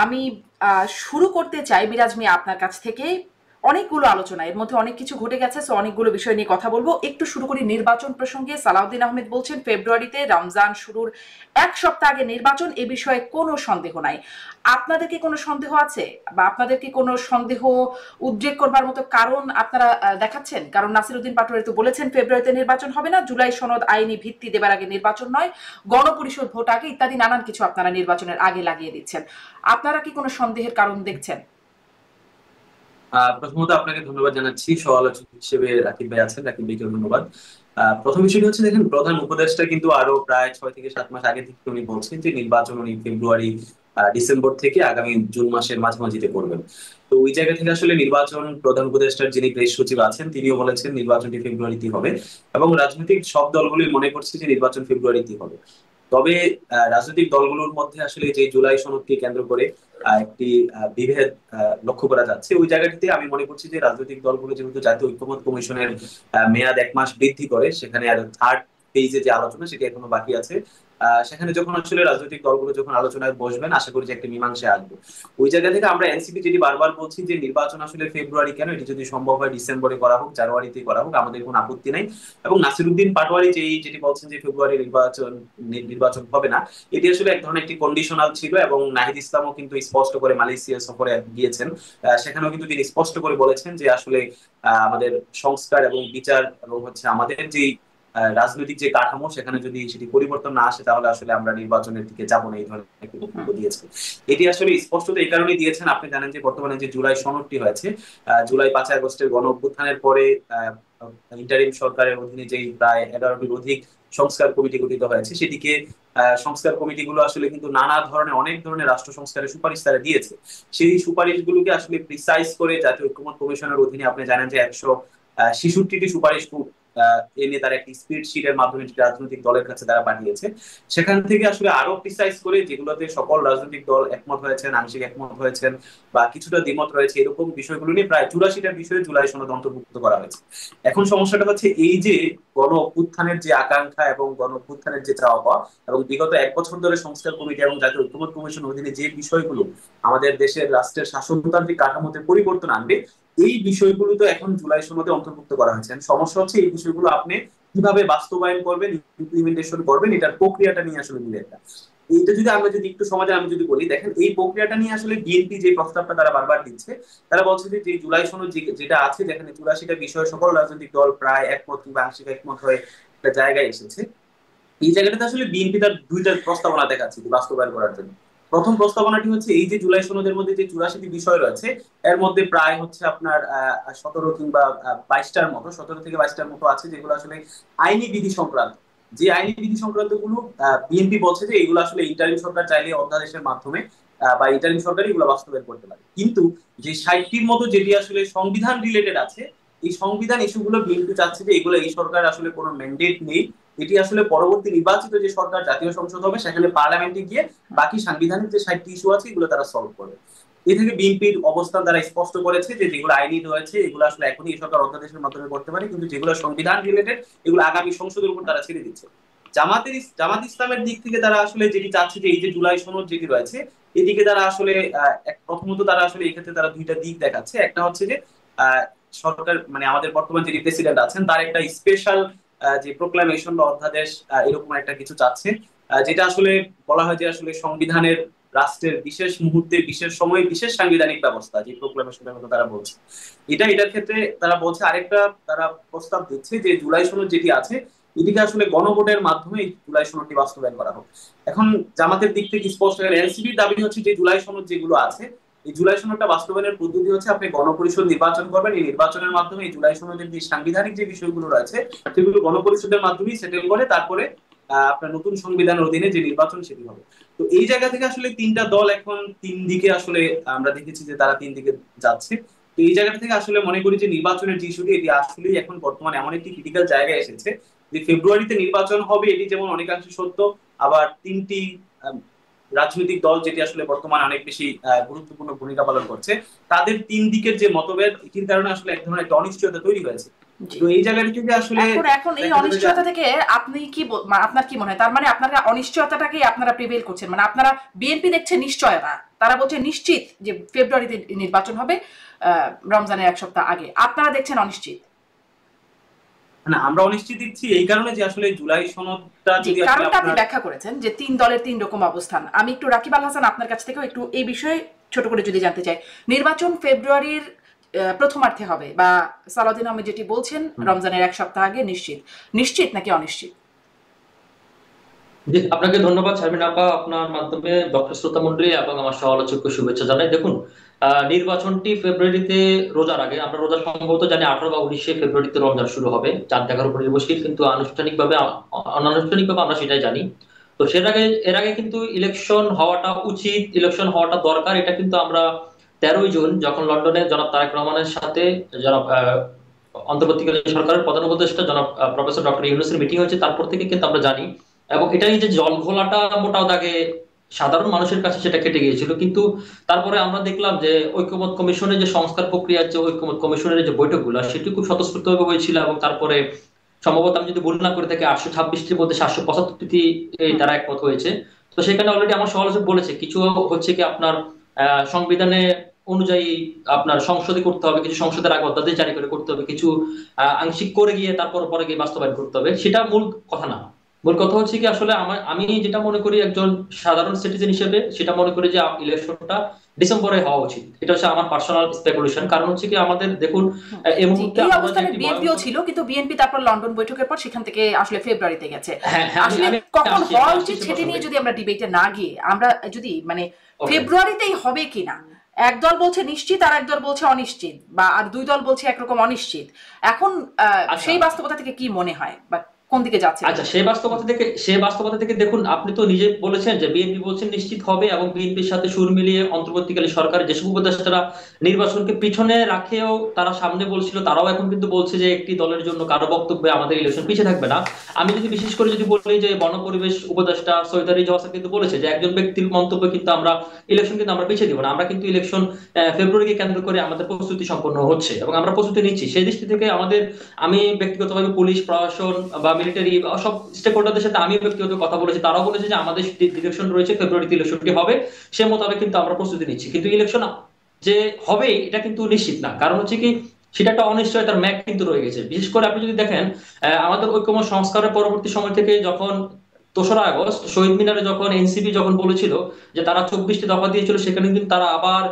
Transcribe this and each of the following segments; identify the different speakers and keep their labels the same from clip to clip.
Speaker 1: আমি শুরু করতে চাই মিরাজ মিয়া আপনার কাছ থেকে। অনেকগুলো আলোচনা, এর মধ্যে অনেক কিছু ঘটে গেছে, সো অনেকগুলো বিষয় নিয়ে কথা বলবো। একটু শুরু করি নির্বাচন প্রসঙ্গে। সালাউদ্দিন আহমেদ বলছেন ফেব্রুয়ারিতে রমজান শুরুর ১ সপ্তাহ আগে নির্বাচন, এ বিষয়ে কোনো সন্দেহ নাই। আপনাদের কি কোনো সন্দেহ আছে, বা আপনাদের কি কোনো সন্দেহ উদ্রেক করবার মতো কারণ আপনারা দেখাচ্ছেন? কারণ নাসিরউদ্দিন পাটোয়ারি তো বলেছেন ফেব্রুয়ারিতে নির্বাচন হবে না, জুলাই সনদ আইনি ভিত্তি দেবার আগে নির্বাচন নয়, গণপরিষদ ভোট আগে, ইত্যাদি নানান কিছু আপনারা নির্বাচনের আগে লাগিয়ে দিচ্ছেন। আপনারা কি কোনো সন্দেহের কারণ দেখছেন?
Speaker 2: প্রথমত আপনাকে ধন্যবাদ জানাচ্ছি, সহ আলোচক হিসেবে রাকিব ভাই আছেন, রাকিব ভাইকে ধন্যবাদ। প্রথম বিষয়টি হচ্ছে, দেখেন, প্রধান উপদেষ্টা কিন্তু আরো প্রায় 6 থেকে 7 মাস আগে থেকে উনি বলছেন যে নির্বাচন উনি ফেব্রুয়ারি ডিসেম্বর থেকে আগামী জুন মাসের মাঝামাঝিতে করবেন। তো ওই জায়গা থেকে আসলে নির্বাচন প্রধান উপদেষ্টার যিনি প্রেস সচিব আছেন তিনিও বলেছেন নির্বাচনটি ফেব্রুয়ারিতে হবে, এবং রাজনৈতিক সব দলগুলি মনে করছে যে নির্বাচন ফেব্রুয়ারিতে হবে। তবে রাজনৈতিক দলগুলোর মধ্যে আসলে যে জুলাই সনদকে কেন্দ্র করে একটি বিভেদ লক্ষ্য করা যাচ্ছে, ওই জায়গাটিতে আমি মনে করছি যে রাজনৈতিক দলগুলো যেহেতু জাতীয় ঐক্যমত্য কমিশনের মেয়াদ 1 মাস বৃদ্ধি করে, সেখানে আর থার্ড ফেজে যে আলোচনা সেটি এখনো বাকি আছে। সেখানে যখন আসলে রাজনৈতিক দলগুলো যখন আলোচনায় বসবেন, আশা করি যে একটা মীমাংসায় আসবে। ওই জায়গা থেকে আমরা এনসিপি যেটি বারবার বলছি যে নির্বাচন আসলে ফেব্রুয়ারি কেন, এটি যদি সম্ভব হয় ডিসেম্বরে করা হোক, জানুয়ারিতে করা হোক, আমাদের কোনো আপত্তি নাই। এবং নাসিরুদ্দিন পাটোয়ারি যেটি বলছেন যে ফেব্রুয়ারি নির্বাচন নির্বাচন হবে না, এটি আসলে এক ধরনের একটি কন্ডিশনাল ছিল, এবং নাহিদ ইসলামও কিন্তু স্পষ্ট করে মালয়েশিয়া সফরে গিয়েছেন। সেখানেও কিন্তু তিনি স্পষ্ট করে বলেছেন যে আসলে আমাদের সংস্কার এবং বিচার এবং হচ্ছে আমাদের যে রাজনৈতিক যে কাঠামো, সেখানে যদি সেটি পরিবর্তন না আসে তাহলে আসলে আমরা নির্বাচনের দিকে যাবো না, এই ধরনের একটি বক্তব্য দিয়েছেন। এটি আসলে স্পষ্টত এই কারণেই দিয়েছেন, আপনি জানেন যে বর্তমানে যে জুলাই সনদটি হয়েছে, জুলাই 5ই আগস্টের গণ অভ্যুত্থানের পরে ইন্টারিম সরকারের অধীনে যেই প্রায় 11টির অধিক সংস্কার কমিটি গঠিত হয়েছে, সেটিকে সংস্কার কমিটিগুলো আসলে কিন্তু নানা ধরনের অনেক ধরনের রাষ্ট্র সংস্কারের সুপারিশ তারা দিয়েছে। সেই সুপারিশগুলোকে আসলে প্রিসাইজ করে জাতীয় ঐক্যমত্য কমিশনের অধীনে আপনি জানেন যে 166টি সুপারিশ এনে তারা একটি স্প্রেড শিটের মাধ্যমে রাজনৈতিক দলের কাছে তারা পাঠিয়েছে। সেখান থেকে আসলে আরো প্রিসাইজ করে, যেগুলোতে সকল রাজনৈতিক দল একমত হয়েছেন, আংশিক একমত হয়েছেন, বা কিছুটা দ্বিমত রয়েছে, এরকম বিষয়গুলো নিয়ে প্রায় 84টা বিষয়ে জুলাই সনদ অন্তর্ভুক্ত করা হয়েছে। এখন সমস্যাটা হচ্ছে এই যে গণ অভ্যুত্থানের যে আকাঙ্ক্ষা এবং গণ অভ্যুত্থানের যে চাওয়া পাওয়া, এবং বিগত 1 বছর ধরে সংস্কার কমিটি এবং জাতীয় ঐক্যমত্য কমিশন অধীনে যে বিষয়গুলো আমাদের দেশের রাষ্ট্রের শাসনতান্ত্রিক কাঠামোতে পরিবর্তন আনবে, এই বিষয়গুলো তো এখন জুলাই সনদে অন্তর্ভুক্ত করা হয়েছে। সমস্যা হচ্ছে এই বিষয়গুলো আপনি কিভাবে বাস্তবায়ন করবেন, ইমপ্লিমেন্টেশন করবেন, এটার প্রক্রিয়াটা নিয়ে আসলে মিলে একটা। এইটা যদি আমরা যদি একটু সমাজে আমি যদি বলি, দেখেন এই প্রক্রিয়াটা নিয়ে আসলে বিএনপি যে প্রস্তাবটা তারা বারবার দিচ্ছে, তারা বলছে যে যে জুলাই সনদ যেটা আছে, যেখানে 84টা বিষয়ে সকল রাজনৈতিক দল প্রায় একমত কিংবা আংশিক একমত হয়ে একটা জায়গায় এসেছে, এই জায়গাটাতে আসলে বিএনপি তার দুইটা প্রস্তাবনা দেখাচ্ছে যে বাস্তবায়ন করার জন্য। প্রথম প্রস্তাবনাটি হচ্ছে এই যে জুলাই সনদের মধ্যে যে 84টি বিষয় রয়েছে, এর মধ্যে প্রায় হচ্ছে আপনার 17 কিংবা 22টার মতো, 17 থেকে 22টার মতো আছে যেগুলো আসলে আইনি বিধি সংক্রান্ত। যে আইনি বিধি সংক্রান্ত গুলো বিএনপি বলছে যে এগুলো আসলে ইন্টারিম সরকার চাইলে অধ্যাদেশের মাধ্যমে বা ইন্টারিম সরকার এগুলো বাস্তবায়ন করতে পারে। কিন্তু যে 60টির মতো যেটি আসলে সংবিধান রিলেটেড আছে, এই সংবিধান ইস্যুগুলো বিএনপি চাচ্ছে যে এগুলো এই সরকার আসলে কোনো ম্যান্ডেট নেই, এটি আসলে পরবর্তী নির্বাচিত যে সরকার জাতীয় সংসদ হবে সেখানে পার্লামেন্টে গিয়ে বাকি সাংবিধানিক যে 60টি ইস্যু আছে এগুলো তারা সলভ করবে। এ থেকে বিএনপির অবস্থান তারা স্পষ্ট করেছে যে যেগুলো আইনি রয়েছে এগুলো আসলে এখনই এই সরকার অধ্যাদেশের মাধ্যমে করতে পারে, কিন্তু যেগুলো সংবিধান রিলেটেড এগুলো আগামী সংসদের উপর তারা ছেড়ে দিচ্ছে। জামাত ইসলামের দিক থেকে তারা আসলে যেটি চাচ্ছে যে এই যে জুলাই সনদ যেটি রয়েছে, এদিকে তারা আসলে প্রথমত তারা আসলে এই ক্ষেত্রে তারা দুইটা দিক দেখাচ্ছে। একটা হচ্ছে যে আহ, সরকার মানে আমাদের বর্তমান যিনি প্রেসিডেন্ট আছেন তার একটা স্পেশাল যে প্রোক্লামেশন বা অধ্যাদেশ, এরকম একটা কিছু চাচ্ছে, যেটা আসলে বলা হয় যে আসলে সংবিধানের রাষ্ট্রের বিশেষ মুহূর্তে বিশেষ সময়ে বিশেষ সাংবিধানিক ব্যবস্থা যে প্রোক্লামেশনের কথা তারা বলছে। এটার ক্ষেত্রে তারা বলছে আরেকটা, তারা প্রস্তাব দিচ্ছে যে জুলাই সনদ যেটি আছে এটিকে আসলে গণভোটের মাধ্যমে এই জুলাই সনদটি বাস্তবায়ন করা হোক। এখন জামাতের দিক থেকে স্পষ্ট, এনসিপির দাবি হচ্ছে যে জুলাই সনদ যেগুলো আছে, এই জুলাই সনদটা বাস্তবায়নের পদ্ধতি হচ্ছে আপনি গণপরিষদ নির্বাচন করবেন, এই নির্বাচনের মাধ্যমে এই জুলাই সনদের যে সাংবিধানিক যে বিষয়গুলো রয়েছে সেগুলো গণপরিষদের মাধ্যমেই সেটেল করে তারপরে আপনার নতুন সংবিধানের অধীনে যে নির্বাচন সেটি হবে। তো এই জায়গা থেকে আসলে তিনটা দল এখন তিন দিকে আসলে আমরা দেখেছি যে তারা তিন দিকে যাচ্ছে। তো এই জায়গা থেকে আসলে মনে করি যে নির্বাচনের যে ইস্যুটি এটি আসলেই এখন বর্তমানে এমন একটি ক্রিটিক্যাল জায়গায় এসেছে যে ফেব্রুয়ারিতে নির্বাচন হবে এটি যেমন অনেকাংশে সত্য, আবার তিনটি আহ, রাজনৈতিক দল যেটি আসলে বর্তমানে অনেক বেশি গুরুত্বপূর্ণ ভূমিকা পালন করছে, তাদের তিন দিকের যে মতভেদ এটির কারণে আসলে এক ধরনের একটা অনিশ্চয়তা তৈরি হয়েছে।
Speaker 1: জি।
Speaker 2: তো এই জায়গাটি থেকে আসলে
Speaker 1: এখন এখন এই
Speaker 2: দেখা যাবে যে
Speaker 1: অনিশ্চয়তা থেকে আপনি কি আপনার কি মনে হয়, তার মানে আপনারা অনিশ্চয়তাটাকেই আপনারা প্রিভেল করছেন, মানে আপনারা বিএনপি দেখছে নিশ্চয়তা, তারা বলছে নিশ্চিত যে ফেব্রুয়ারিতে নির্বাচন হবে, রমজানের 1 সপ্তাহ আগে। আপনারা দেখছেন অনিশ্চিত।
Speaker 2: না, আমরা অনিশ্চিত দিচ্ছি এই কারণে যে আসলে জুলাই সনদটা
Speaker 1: জি,
Speaker 2: যদি আসলে
Speaker 1: কারণটা আপনি
Speaker 2: আপনার
Speaker 1: ব্যাখ্যা করেছেন যে 3 দলের 3 রকম অবস্থান। আমি একটু রাকিব আল হাসান আপনার কাছ থেকেও একটু এই বিষয়ে ছোট করে যদি জানতে চাই, নির্বাচন ফেব্রুয়ারির প্রথমার্ধে হবে, বা সালাউদ্দিন আহমেদ যেটি বলছেন রমজানের 1 সপ্তাহ আগে নিশ্চিত, নিশ্চিত নাকি অনিশ্চিত?
Speaker 3: জি, আপনাকে ধন্যবাদ শারমিন আপা। আপনার মাধ্যমে দর্শক শ্রোতা মন্ডলী এবং আমার সহ-আলোচককে শুভেচ্ছা জানাই। দেখুন, নির্বাচনটি ফেব্রুয়ারিতে, রোজার আগে। আমরা রোজা সম্ভবত জানি 18 বা 19 ফেব্রুয়ারিতে রমজান শুরু হবে, চাঁদ দেখার উপর নির্ভরশীল, কিন্তু আনুষ্ঠানিকভাবে অনানুষ্ঠানিকভাবে আমরা সেটাই জানি। তো এর আগে কিন্তু ইলেকশন হওয়াটা উচিত, ইলেকশন হওয়াটা দরকার। এটা কিন্তু আমরা 13ই জুন যখন লন্ডনে জনাব তারেক রহমানের সাথে জনাব অন্তর্বর্তীকালীন সরকারের প্রধান উপদেষ্টা জনাব প্রফেসর ডক্টর ইউনূসের মিটিং হয়েছে, তারপর থেকে কিন্তু আমরা জানি। এবং এটাই যে জল ঘোলাটা মোটা দাগে সাধারণ মানুষের কাছে সেটা কেটে গিয়েছিল, কিন্তু তারপরে আমরা দেখলাম যে ঐকমত্য কমিশনের যে সংস্কার প্রক্রিয়ার যে ঐকমত্য কমিশনের যে বৈঠকগুলো, সেটি খুব স্বতঃস্ফূর্তভাবে হয়েছিল। এবং তারপরে সম্ভবত আমি যদি ভুল না করে থাকি 826টির মধ্যে 775টি তারা একমত হয়েছে। তো সেখানে অলরেডি আমার সমালোচক বলেছে কিছু হচ্ছে কি আপনার সংবিধানে অনুযায়ী আপনার সংসদে করতে হবে, কিছু সংসদের আগে অধ্যাদেশ জারি করে করতে হবে, কিছু আংশিক করে গিয়ে তারপর পরে গিয়ে বাস্তবায়ন করতে হবে। সেটা মূল কথা না। মূল কথা হচ্ছে কি আসলে আমি যেটা মনে করি একজন সাধারণ সিটিজেন হিসেবে, সেটা মনে করি যে ইলেকশনটা ডিসেম্বরে হওয়া উচিত। এটা হচ্ছে আমার পার্সোনাল স্পেকুলেশন। কারণ হচ্ছে কি আমাদের দেখুন এই
Speaker 1: জি,
Speaker 3: মুহূর্তে
Speaker 1: এই
Speaker 3: আমরা যে
Speaker 1: অবস্থানে
Speaker 3: একটি
Speaker 1: বিএনপিও ছিল, কিন্তু বিএনপি তারপর লন্ডন বৈঠকের পর সেখান থেকে আসলে ফেব্রুয়ারিতে গেছে।
Speaker 3: হ্যাঁ হ্যাঁ
Speaker 1: আসলে
Speaker 3: আমি
Speaker 1: কখন
Speaker 3: আসছি
Speaker 1: হওয়া
Speaker 3: আসছি
Speaker 1: উচিত
Speaker 3: সে
Speaker 1: সেটা নিয়ে
Speaker 3: প্রসঙ্গে।
Speaker 1: যদি আমরা ডিবেটে না গিয়ে, আমরা যদি মানে
Speaker 3: ওকে।
Speaker 1: ফেব্রুয়ারিতেই হবে কিনা, একদল বলছে নিশ্চিত আর একদল বলছে অনিশ্চিত, বা আর 2 দল বলছে একরকম অনিশ্চিত। এখন
Speaker 3: আচ্ছা
Speaker 1: সেই বাস্তবতা থেকে কি মনে হয়, বা কোন দিকে যাচ্ছে
Speaker 3: আচ্ছা,
Speaker 1: জিনিসটা?
Speaker 3: সেই বাস্তবতা থেকে দেখুন, আপনি তো নিজে বলেছেন যে বিএনপি বলছেন নিশ্চিত হবে, এবং বিএনপির সাথে সুর মিলিয়ে অন্তর্বর্তীকালীন সরকারের যেসব উপদেষ্টারা নির্বাচনকে পিছনে রাখেও তারা সামনে বলছিল, তারাও এখন কিন্তু বলছে যে একটি দলের জন্য কারো বক্তব্যে আমাদের ইলেকশন পিছিয়ে থাকবে না। আমি যদি বিশেষ করে যদি বলি যে বনপরিবেশ উপদেষ্টা সৈয়দ রেজওয়ান হাসান কিন্তু বলেছে যে একজন ব্যক্তির মন্তব্য কিন্তু আমরা ইলেকশন কিন্তু আমরা পিছিয়ে দিব না। আমরা কিন্তু ইলেকশন ফেব্রুয়ারিকে কেন্দ্র করে আমাদের প্রস্তুতি সম্পন্ন হচ্ছে এবং আমরা প্রস্তুতি নিচ্ছি। সেই দৃষ্টি থেকে আমি ব্যক্তিগতভাবে পুলিশ প্রশাসন বা মিলিটারি সব স্টেক হোল্ডারদের সাথে আমি ব্যক্তিগত কথা বলেছি, তারাও বলেছে যে আমাদের ডিরেকশন রয়েছে ফেব্রুয়ারিতে ইলেকশনটি হবে, সে মোতাবেক কিন্তু আমরা প্রস্তুতি নিচ্ছি। কিন্তু ইলেকশন যে হবে এটা কিন্তু নিশ্চিত না। কারণ হচ্ছে কি সেটা একটা অনিশ্চয়তার ম্যাগ কিন্তু রয়ে গেছে। বিশেষ করে আপনি যদি দেখেন আমাদের ঐক্যমত্য সংস্কারের পরবর্তী সময় থেকে যখন 2রা আগস্ট শহীদ মিনারে যখন এনসিপি যখন বলেছিল যে তারা 24টি দফা দিয়েছিল, সেখানে কিন্তু তারা আবার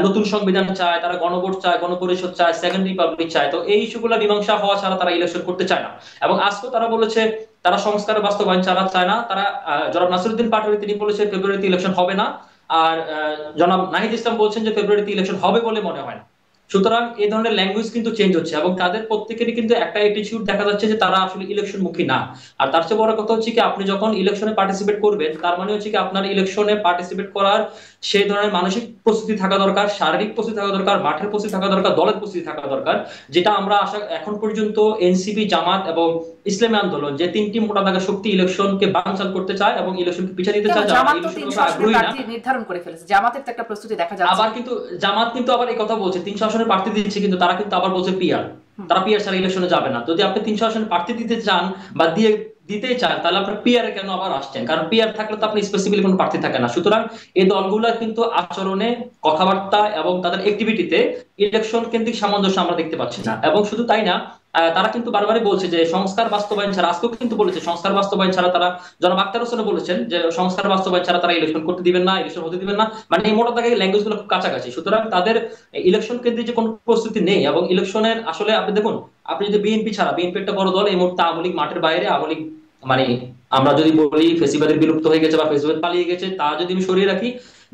Speaker 3: নতুন সংবিধান চায়, তারা গণভোট চায়, গণপরিষদ চায়, সেকেন্ড রিপাবলিক চায়। তো এই ইস্যুগুলো মীমাংসা হওয়া ছাড়া তারা ইলেকশন করতে চায় না। এবং আজকেও তারা বলেছে তারা সংস্কার বাস্তবায়ন চায় না। তারা জনাব নাসিরউদ্দিন পাটোয়ারি তিনি বলেছে ফেব্রুয়ারিতে ইলেকশন হবে না। আর জনাব নাহিদ ইসলাম বলছেন যে ফেব্রুয়ারিতে ইলেকশন হবে বলে মনে হয় না। সুতরাং এই ধরনের ল্যাঙ্গুয়েজ কিন্তু চেঞ্জ হচ্ছে, এবং তাদের প্রত্যেকেরই কিন্তু একটা অ্যাটিটিউড দেখা যাচ্ছে যে তারা আসলে ইলেকশন মুখী না। আর তার চেয়ে বড় কথা হচ্ছে কি আপনি যখন ইলেকশনে পার্টিসিপেট করবেন, তার মানে হচ্ছে কি আপনার ইলেকশনে পার্টিসিপেট করার সেই ধরনের মানসিক প্রস্তুতি থাকা দরকার, শারীরিক প্রস্তুতি থাকা দরকার, মাঠের প্রস্তুতি থাকা দরকার, দলের প্রস্তুতি থাকা দরকার। যেটা আমরা এখন পর্যন্ত এনসিপি, জামাত এবং ইসলামী আন্দোলন যে 3টি মোটা দাগা শক্তি ইলেকশনকে বানচাল করতে চায় এবং ইলেকশনকে পিছিয়ে দিতে চায়, যারা
Speaker 1: জামাত তো
Speaker 3: ইলেকশনের
Speaker 1: 300
Speaker 3: ব্যাপারে
Speaker 1: আসনের
Speaker 3: আগ্রহী না।
Speaker 1: প্রার্থী নির্ধারণ করে ফেলেছে, জামাতের তো একটা প্রস্তুতি দেখা যাচ্ছে।
Speaker 3: আবার কিন্তু জামাত কিন্তু আবার এই কথা বলছে 300 আসনের প্রার্থী দিচ্ছে, কিন্তু তারা কিন্তু আবার বলছে পিআর, তারা পিআর ছাড়া ইলেকশনে যাবে না। যদি আপনি 300 আসনের প্রার্থী দিতে চান বা দিতে চান, তাহলে আপনার পিআর এ কেন আবার আসছেন? কারণ পিআর থাকলে তো আপনি স্পেসিফিক কোনো প্রার্থী থাকে না। সুতরাং এই দলগুলোর কিন্তু আচরণে, কথাবার্তা এবং তাদের অ্যাক্টিভিটিতে ইলেকশন কেন্দ্রিক সামঞ্জস্য আমরা দেখতে পাচ্ছি না। এবং শুধু তাই না, তারা কিন্তু বারবারই বলছে যে সংস্কার বাস্তবায়ন ছাড়া, আজকেও কিন্তু বলেছে সংস্কার বাস্তবায়ন ছাড়া তারা, জনাব আক্তার হোসেন বলেছেন যে সংস্কার বাস্তবায়ন ছাড়া তারা ইলেকশন করতে দিবেন না, ইলেকশন হতে দিবেন না। মানে এই মোটা দাগে ল্যাঙ্গুয়েজ গুলো খুব কাছাকাছি। সুতরাং তাদের ইলেকশন কেন্দ্রিক যে কোনো প্রস্তুতি নেই। এবং ইলেকশনের আসলে আপনি দেখুন, আপনি যদি বিএনপি ছাড়া, বিএনপি একটা বড় দল, এই মুহূর্তে আওয়ামী লীগ মাঠের বাইরে, আওয়ামী লীগ মানে আমরা যদি বলি ফেসিবাদের বিলুপ্ত হয়ে গেছে বা ফেসিবাদ পালিয়ে গেছে, তা যদি আমি সরিয়ে রাখি,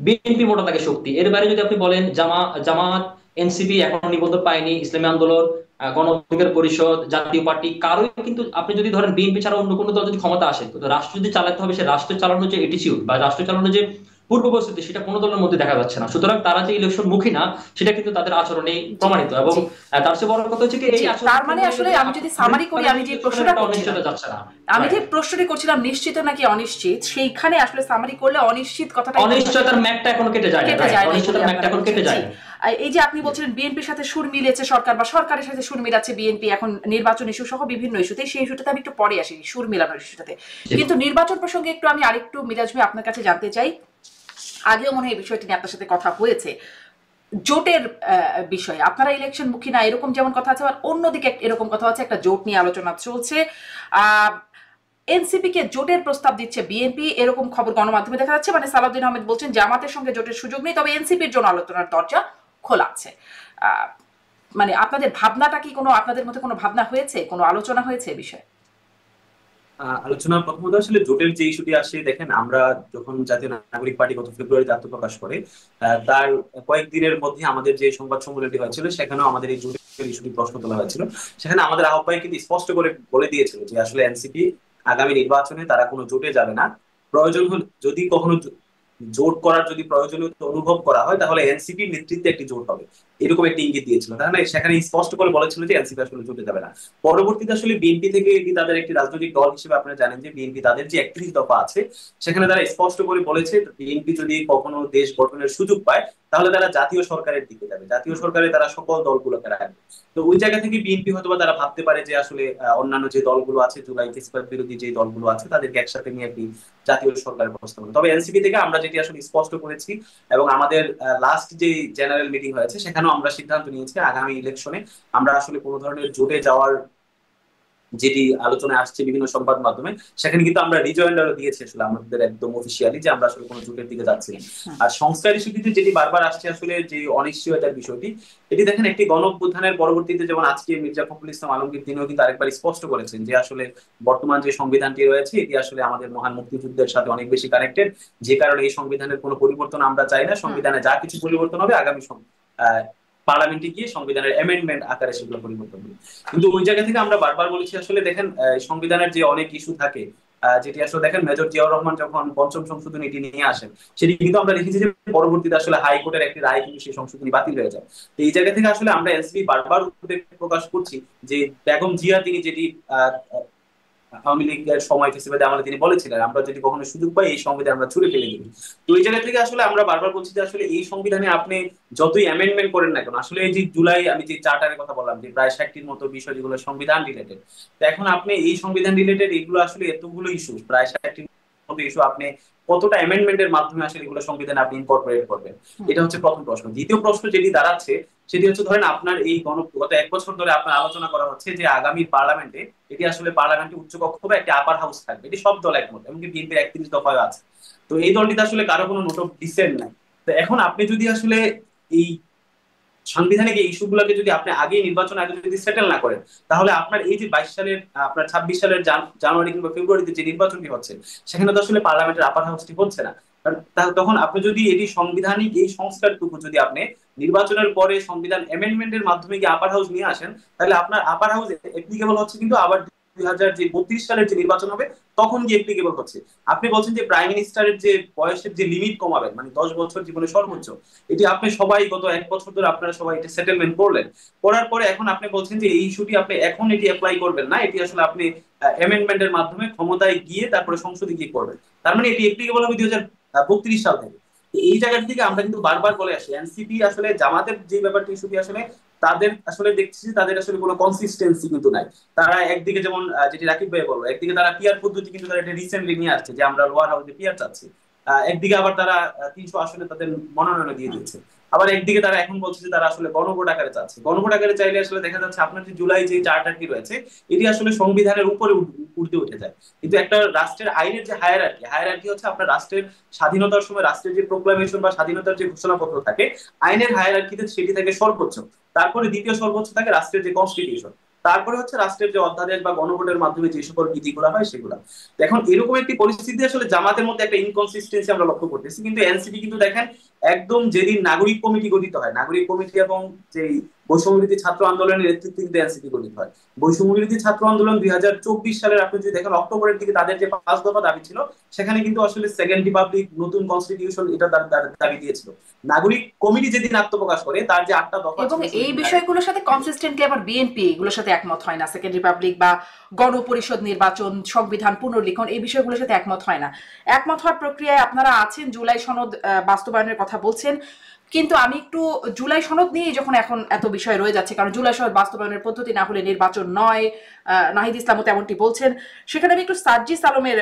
Speaker 3: বিএনপি মোটা দাগে শক্তি। এর বাইরে যদি আপনি বলেন জামাত, এনসিপি এখনো নিবন্ধন পায়নি, ইসলামী আন্দোলন, গণ অধিকার পরিষদ, জাতীয় পার্টি, কারোই কিন্তু আপনি যদি ধরেন বিএনপি ছাড়া অন্য কোনো দল যদি ক্ষমতা আসে, তো রাষ্ট্র যদি চালাতে হবে, সে রাষ্ট্র চালানোর যে এটিটিউড বা রাষ্ট্র চালানোর যে পূর্ব প্রস্তুতি, সেটা কোনো দলের মধ্যে দেখা যাচ্ছে না। সুতরাং তারা যে ইলেকশন মুখী না, সেটা কিন্তু তাদের আচরণে প্রমাণিত। এবং তার চেয়ে বড় কথা হচ্ছে কি এই আচরণ,
Speaker 1: তার মানে আসলে আমি যদি সামারি করি, আমি যে প্রশ্নটা করছিলাম,
Speaker 3: যাচ্ছে না,
Speaker 1: আমি যে প্রশ্নটি করছিলাম নিশ্চিত নাকি অনিশ্চিত, সেইখানে আসলে সামারি করলে অনিশ্চিত কথাটা
Speaker 3: অনিশ্চয়তার ম্যাগটা এখনো কেটে যায় না। অনিশ্চয়তার ম্যাগটা এখন কেটে যায়।
Speaker 1: এই যে আপনি বলছিলেন বিএনপির সাথে সুর মিলেছে সরকার, বা সরকারের সাথে সুর মিলাচ্ছে বিএনপি এখন নির্বাচন ইস্যু সহ বিভিন্ন ইস্যুতে, সেই ইস্যুটাতে আমি একটু পরে আসি, সুর মিলানোর ইস্যুটাতে। কিন্তু নির্বাচন প্রসঙ্গে একটু আমি আরেকটু মিরাজ ভাই আপনার কাছে জানতে চাই। আগেও মনে হয় এই বিষয়টি নিয়ে আপনার সাথে কথা হয়েছে। জোটের বিষয়ে আপনারা ইলেকশন মুখী না এরকম যেমন কথা আছে, আর অন্যদিকে এরকম কথা আছে একটা জোট নিয়ে আলোচনা চলছে। এনসিপি কে জোটের প্রস্তাব দিচ্ছে বিএনপি, এরকম খবর গণমাধ্যমে দেখা যাচ্ছে। মানে সালাউদ্দিন আহমেদ বলছেন জামাতের সঙ্গে জোটের সুযোগ নেই, তবে এনসিপির জন্য আলোচনার দরজা খোলা আছে। মানে আপনাদের ভাবনাটা কি, কোনো আপনাদের মধ্যে কোনো ভাবনা হয়েছে, কোনো আলোচনা হয়েছে এই বিষয়ে?
Speaker 2: আলোচনা প্রথমত আসলে জোটের যে ইস্যুটি আসে, দেখেন আমরা যখন জাতীয় নাগরিক পার্টি গত ফেব্রুয়ারিতে আত্মপ্রকাশ করে তার কয়েকদিনের মধ্যে আমাদের যে সংবাদ সম্মেলনটি হয়েছিল সেখানেও আমাদের এই জোটের ইস্যুটি প্রশ্ন তোলা হয়েছিল। সেখানে আমাদের আহ্বায়ক কিন্তু স্পষ্ট করে বলে দিয়েছিল যে আসলে এনসিপি আগামী নির্বাচনে তারা কোনো জোটে যাবে না। প্রয়োজন হলে যদি কখনো জোট করার যদি প্রয়োজনীয়তা অনুভব করা হয় তাহলে এনসিপির নেতৃত্বে একটি জোট হবে, এরকম একটি ইঙ্গিত দিয়েছিল। তাহলে সেখানে স্পষ্ট করে বলেছিল যে এনসিপি আসলে জোটে যাবে না। পরবর্তীতে আসলে বিএনপি থেকে এটি তাদের একটি রাজনৈতিক দল হিসেবে আপনারা জানেন যে বিএনপি তাদের যে 31 দফা আছে সেখানে তারা স্পষ্ট করে বলেছে বিএনপি যদি কখনো দেশ গঠনের সুযোগ পায় তাহলে তারা জাতীয় সরকারের দিকে যাবে, জাতীয় সরকারে তারা সকল দলগুলোকে রাখবে। তো ওই জায়গা থেকে বিএনপি হয়তোবা তারা ভাবতে পারে যে আসলে অন্যান্য যে দলগুলো আছে, জুলাই ফেসিবাদ বিরোধী যে দলগুলো আছে, তাদেরকে একসাথে নিয়ে একটি জাতীয় সরকারের প্রস্তাবনা। তবে এনসিপি থেকে আমরা যেটি আসলে স্পষ্ট করেছি এবং আমাদের লাস্ট যে জেনারেল মিটিং হয়েছে সেখানেও আমরা সিদ্ধান্ত নিয়েছি আগামী ইলেকশনে আমরা আসলে কোনো ধরনের জোটে যাওয়ার যেটি আলোচনায় আসছে বিভিন্ন সংবাদ মাধ্যমে, সেখানে কিন্তু আমরা রিজয়েন্ডারও দিয়েছি আসলে আমাদের একদম অফিসিয়ালি যে আমরা আসলে কোনো জোটের দিকে যাচ্ছি না। আর সংস্কার ইস্যুটিতে যেটি বারবার আসছে আসলে যে অনিশ্চয়তার বিষয়টি, এটি দেখেন একটি গণ অভ্যুত্থানের পরবর্তীতে যেমন আজকে মির্জা ফখরুল ইসলাম আলমগীর তিনিও কিন্তু আরেকবার স্পষ্ট করেছেন যে আসলে বর্তমান যে সংবিধানটি রয়েছে এটি আসলে আমাদের মহান মুক্তিযুদ্ধের সাথে অনেক বেশি কানেক্টেড, যে কারণে এই সংবিধানের কোনো পরিবর্তন আমরা চাই না। সংবিধানে যা কিছু পরিবর্তন হবে আগামী পার্লামেন্টে গিয়ে সংবিধানের অ্যামেন্ডমেন্ট আকারে সেগুলো পরিবর্তন হবে। কিন্তু ওই জায়গা থেকে আমরা বারবার বলেছি আসলে দেখেন সংবিধানের যে অনেক ইস্যু থাকে, যেটি আসলে দেখেন মেজর জিয়াউর রহমান যখন পঞ্চম সংশোধনী এটি নিয়ে আসেন সেটি কিন্তু আমরা দেখেছি যে পরবর্তীতে আসলে হাইকোর্টের একটি রায় কিন্তু সেই সংশোধনী বাতিল হয়ে যায়। তো এই জায়গা থেকে আসলে আমরা এনসিপি বারবার উদ্বেগ প্রকাশ করছি যে বেগম জিয়া তিনি যেটি আওয়ামী লীগের সময় ফেসিবাদে আমলে তিনি বলেছিলেন আমরা যদি কখনো সুযোগ পাই এই সংবিধান আমরা ছুড়ে ফেলে দিই। তো এই জায়গা থেকে আসলে আমরা বারবার বলছি যে আসলে এই সংবিধানে আপনি যতই অ্যামেন্ডমেন্ট করেন না কেন, আসলে এই যে জুলাই আমি যে চার্টারের কথা বললাম যে প্রায় 60টির মতো বিষয় যেগুলো সংবিধান রিলেটেড, তো এখন আপনি এই সংবিধান রিলেটেড এগুলো আসলে এতগুলো ইস্যু, প্রায় 60টির মতো ইস্যু, আপনি কতটা অ্যামেন্ডমেন্টের মাধ্যমে আসলে এগুলো সংবিধানে আপনি ইনকর্পোরেট করবেন? এটা হচ্ছে প্রথম প্রশ্ন। দ্বিতীয় প্রশ্ন যেটি দাঁড়াচ্ছে সেটি হচ্ছে ধরেন আপনার এই গত 1 বছর ধরে আপনার আলোচনা করা হচ্ছে যে আগামী পার্লামেন্টে এটি আসলে পার্লামেন্টে উচ্চকক্ষ হবে, একটি আপার হাউস থাকবে, এটি সব দল একমত, এমনকি বিএনপির 31 দফায় আছে। তো এই দলটিতে আসলে কারো কোনো নোট অফ ডিসেন্ট নাই। তো এখন আপনি যদি আসলে এই সাংবিধানিক এই ইস্যুগুলোকে যদি আপনি আগে নির্বাচন আগে যদি সেটেল না করেন তাহলে আপনার এই যে 22 সালের আপনার 26 সালের জানুয়ারি কিংবা ফেব্রুয়ারিতে যে নির্বাচনটি হচ্ছে সেখানে তো আসলে পার্লামেন্টের আপার হাউসটি হচ্ছে না। কারণ তখন আপনি যদি এটি সাংবিধানিক এই সংস্কারটুকু যদি আপনি নির্বাচনের পরে সংবিধান অ্যামেন্ডমেন্টের মাধ্যমে কি আপার হাউস নিয়ে আসেন তাহলে আপনার আপার হাউস অ্যাপ্লিকেবল হচ্ছে কিন্তু আবার 2032 সালের যে নির্বাচন হবে তখন গিয়ে অ্যাপ্লিকেবল হচ্ছে। আপনি বলছেন যে প্রাইম মিনিস্টারের যে বয়সের যে লিমিট কমাবেন, মানে 10 বছর জীবনে সর্বোচ্চ, এটি আপনি সবাই গত 1 বছর ধরে আপনারা সবাই এটা সেটেলমেন্ট করলেন। করার পরে এখন আপনি বলছেন যে এই ইস্যুটি আপনি এখন এটি অ্যাপ্লাই করবেন না, এটি আসলে আপনি অ্যামেন্ডমেন্টের মাধ্যমে ক্ষমতায় গিয়ে তারপরে সংসদে গিয়ে করবেন। তার মানে এটি অ্যাপ্লিকেবল হবে 2032 সাল থেকে। এই জায়গা থেকে আমরা কিন্তু বারবার বলে আসি এনসিপি আসলে জামাতের যে ব্যাপারটি ইস্যুটি আসলে তাদের আসলে দেখছি তাদের আসলে কোনো কনসিস্টেন্সি কিন্তু নাই। তারা একদিকে যেমন যেটি রাকিব ভাই বলবো, একদিকে তারা পিয়ার পদ্ধতি কিন্তু তারা এটা রিসেন্টলি নিয়ে আসছে যে আমরা লোয়ার হাউসে পিয়ার চাচ্ছি, একদিকে আবার তারা 300 আসনে তাদের মনোনয়ন দিয়ে দিয়েছে, আবার একদিকে তারা এখন বলছে যে তারা আসলে গণভোট আকারে চাচ্ছে। গণভোট আকারে চাইলে আসলে দেখা যাচ্ছে আপনার যে জুলাই যে চার্টারটি রয়েছে এটি আসলে সংবিধানের উপরে উঠতে উঠে যায়। কিন্তু একটা রাষ্ট্রের আইনের যে হায়ারার্কি হচ্ছে আপনার রাষ্ট্রের স্বাধীনতার সময় রাষ্ট্রের যে প্রোক্লামেশন বা স্বাধীনতার যে ঘোষণাপত্র থাকে আইনের হায়ারার্কিতে সেটি থাকে সর্বোচ্চ, তারপরে দ্বিতীয় সর্বোচ্চ থাকে রাষ্ট্রের যে কনস্টিটিউশন, তারপরে হচ্ছে রাষ্ট্রের যে অধ্যাদেশ বা গণভোটের মাধ্যমে যে সকল বিধিগুলো হয় সেগুলো। এখন এরকম একটি পরিস্থিতি আসলে জামাতের মধ্যে একটা ইনকনসিস্টেন্সি আমরা লক্ষ্য করতেছি। কিন্তু এনসিপি কিন্তু দেখেন একদম যেদিন নাগরিক কমিটি গঠিত হয়, নাগরিক কমিটি এবং যে বৈষম্যবিরোধী ছাত্র আন্দোলনের নেতৃত্বে কিন্তু এনসিপি গঠিত হয়। বৈষম্যবিরোধী ছাত্র আন্দোলন 2024 সালের আপনি যদি দেখেন অক্টোবরের দিকে তাদের যে 5 দফা দাবি ছিল সেখানে কিন্তু আসলে সেকেন্ড রিপাবলিক, নতুন কনস্টিটিউশন এটা দাবি দিয়েছিল। নাগরিক কমিটি যেদিন আত্মপ্রকাশ করে তার যে 8টা দফা
Speaker 1: এবং
Speaker 2: ছিল
Speaker 1: এই বিষয়গুলোর সাথে কনসিস্টেন্টলি আবার বিএনপি এগুলোর সাথে একমত হয় না। সেকেন্ড রিপাবলিক বা গণপরিষদ নির্বাচন, সংবিধান পুনর্লিখন, এই বিষয়গুলোর সাথে একমত হয় না। একমত হওয়ার প্রক্রিয়ায় আপনারা আছেন, জুলাই সনদ বাস্তবায়নের কথা বলছেন, কিন্তু আমি একটু জুলাই সনদ নিয়ে যখন এখন এত বিষয় রয়ে যাচ্ছে, কারণ জুলাই সনদ বাস্তবায়নের পদ্ধতি না হলে নির্বাচন নয়, নাহিদ ইসলামও তেমনটি বলছেন, সেখানে আমি একটু সার্জিস আলমের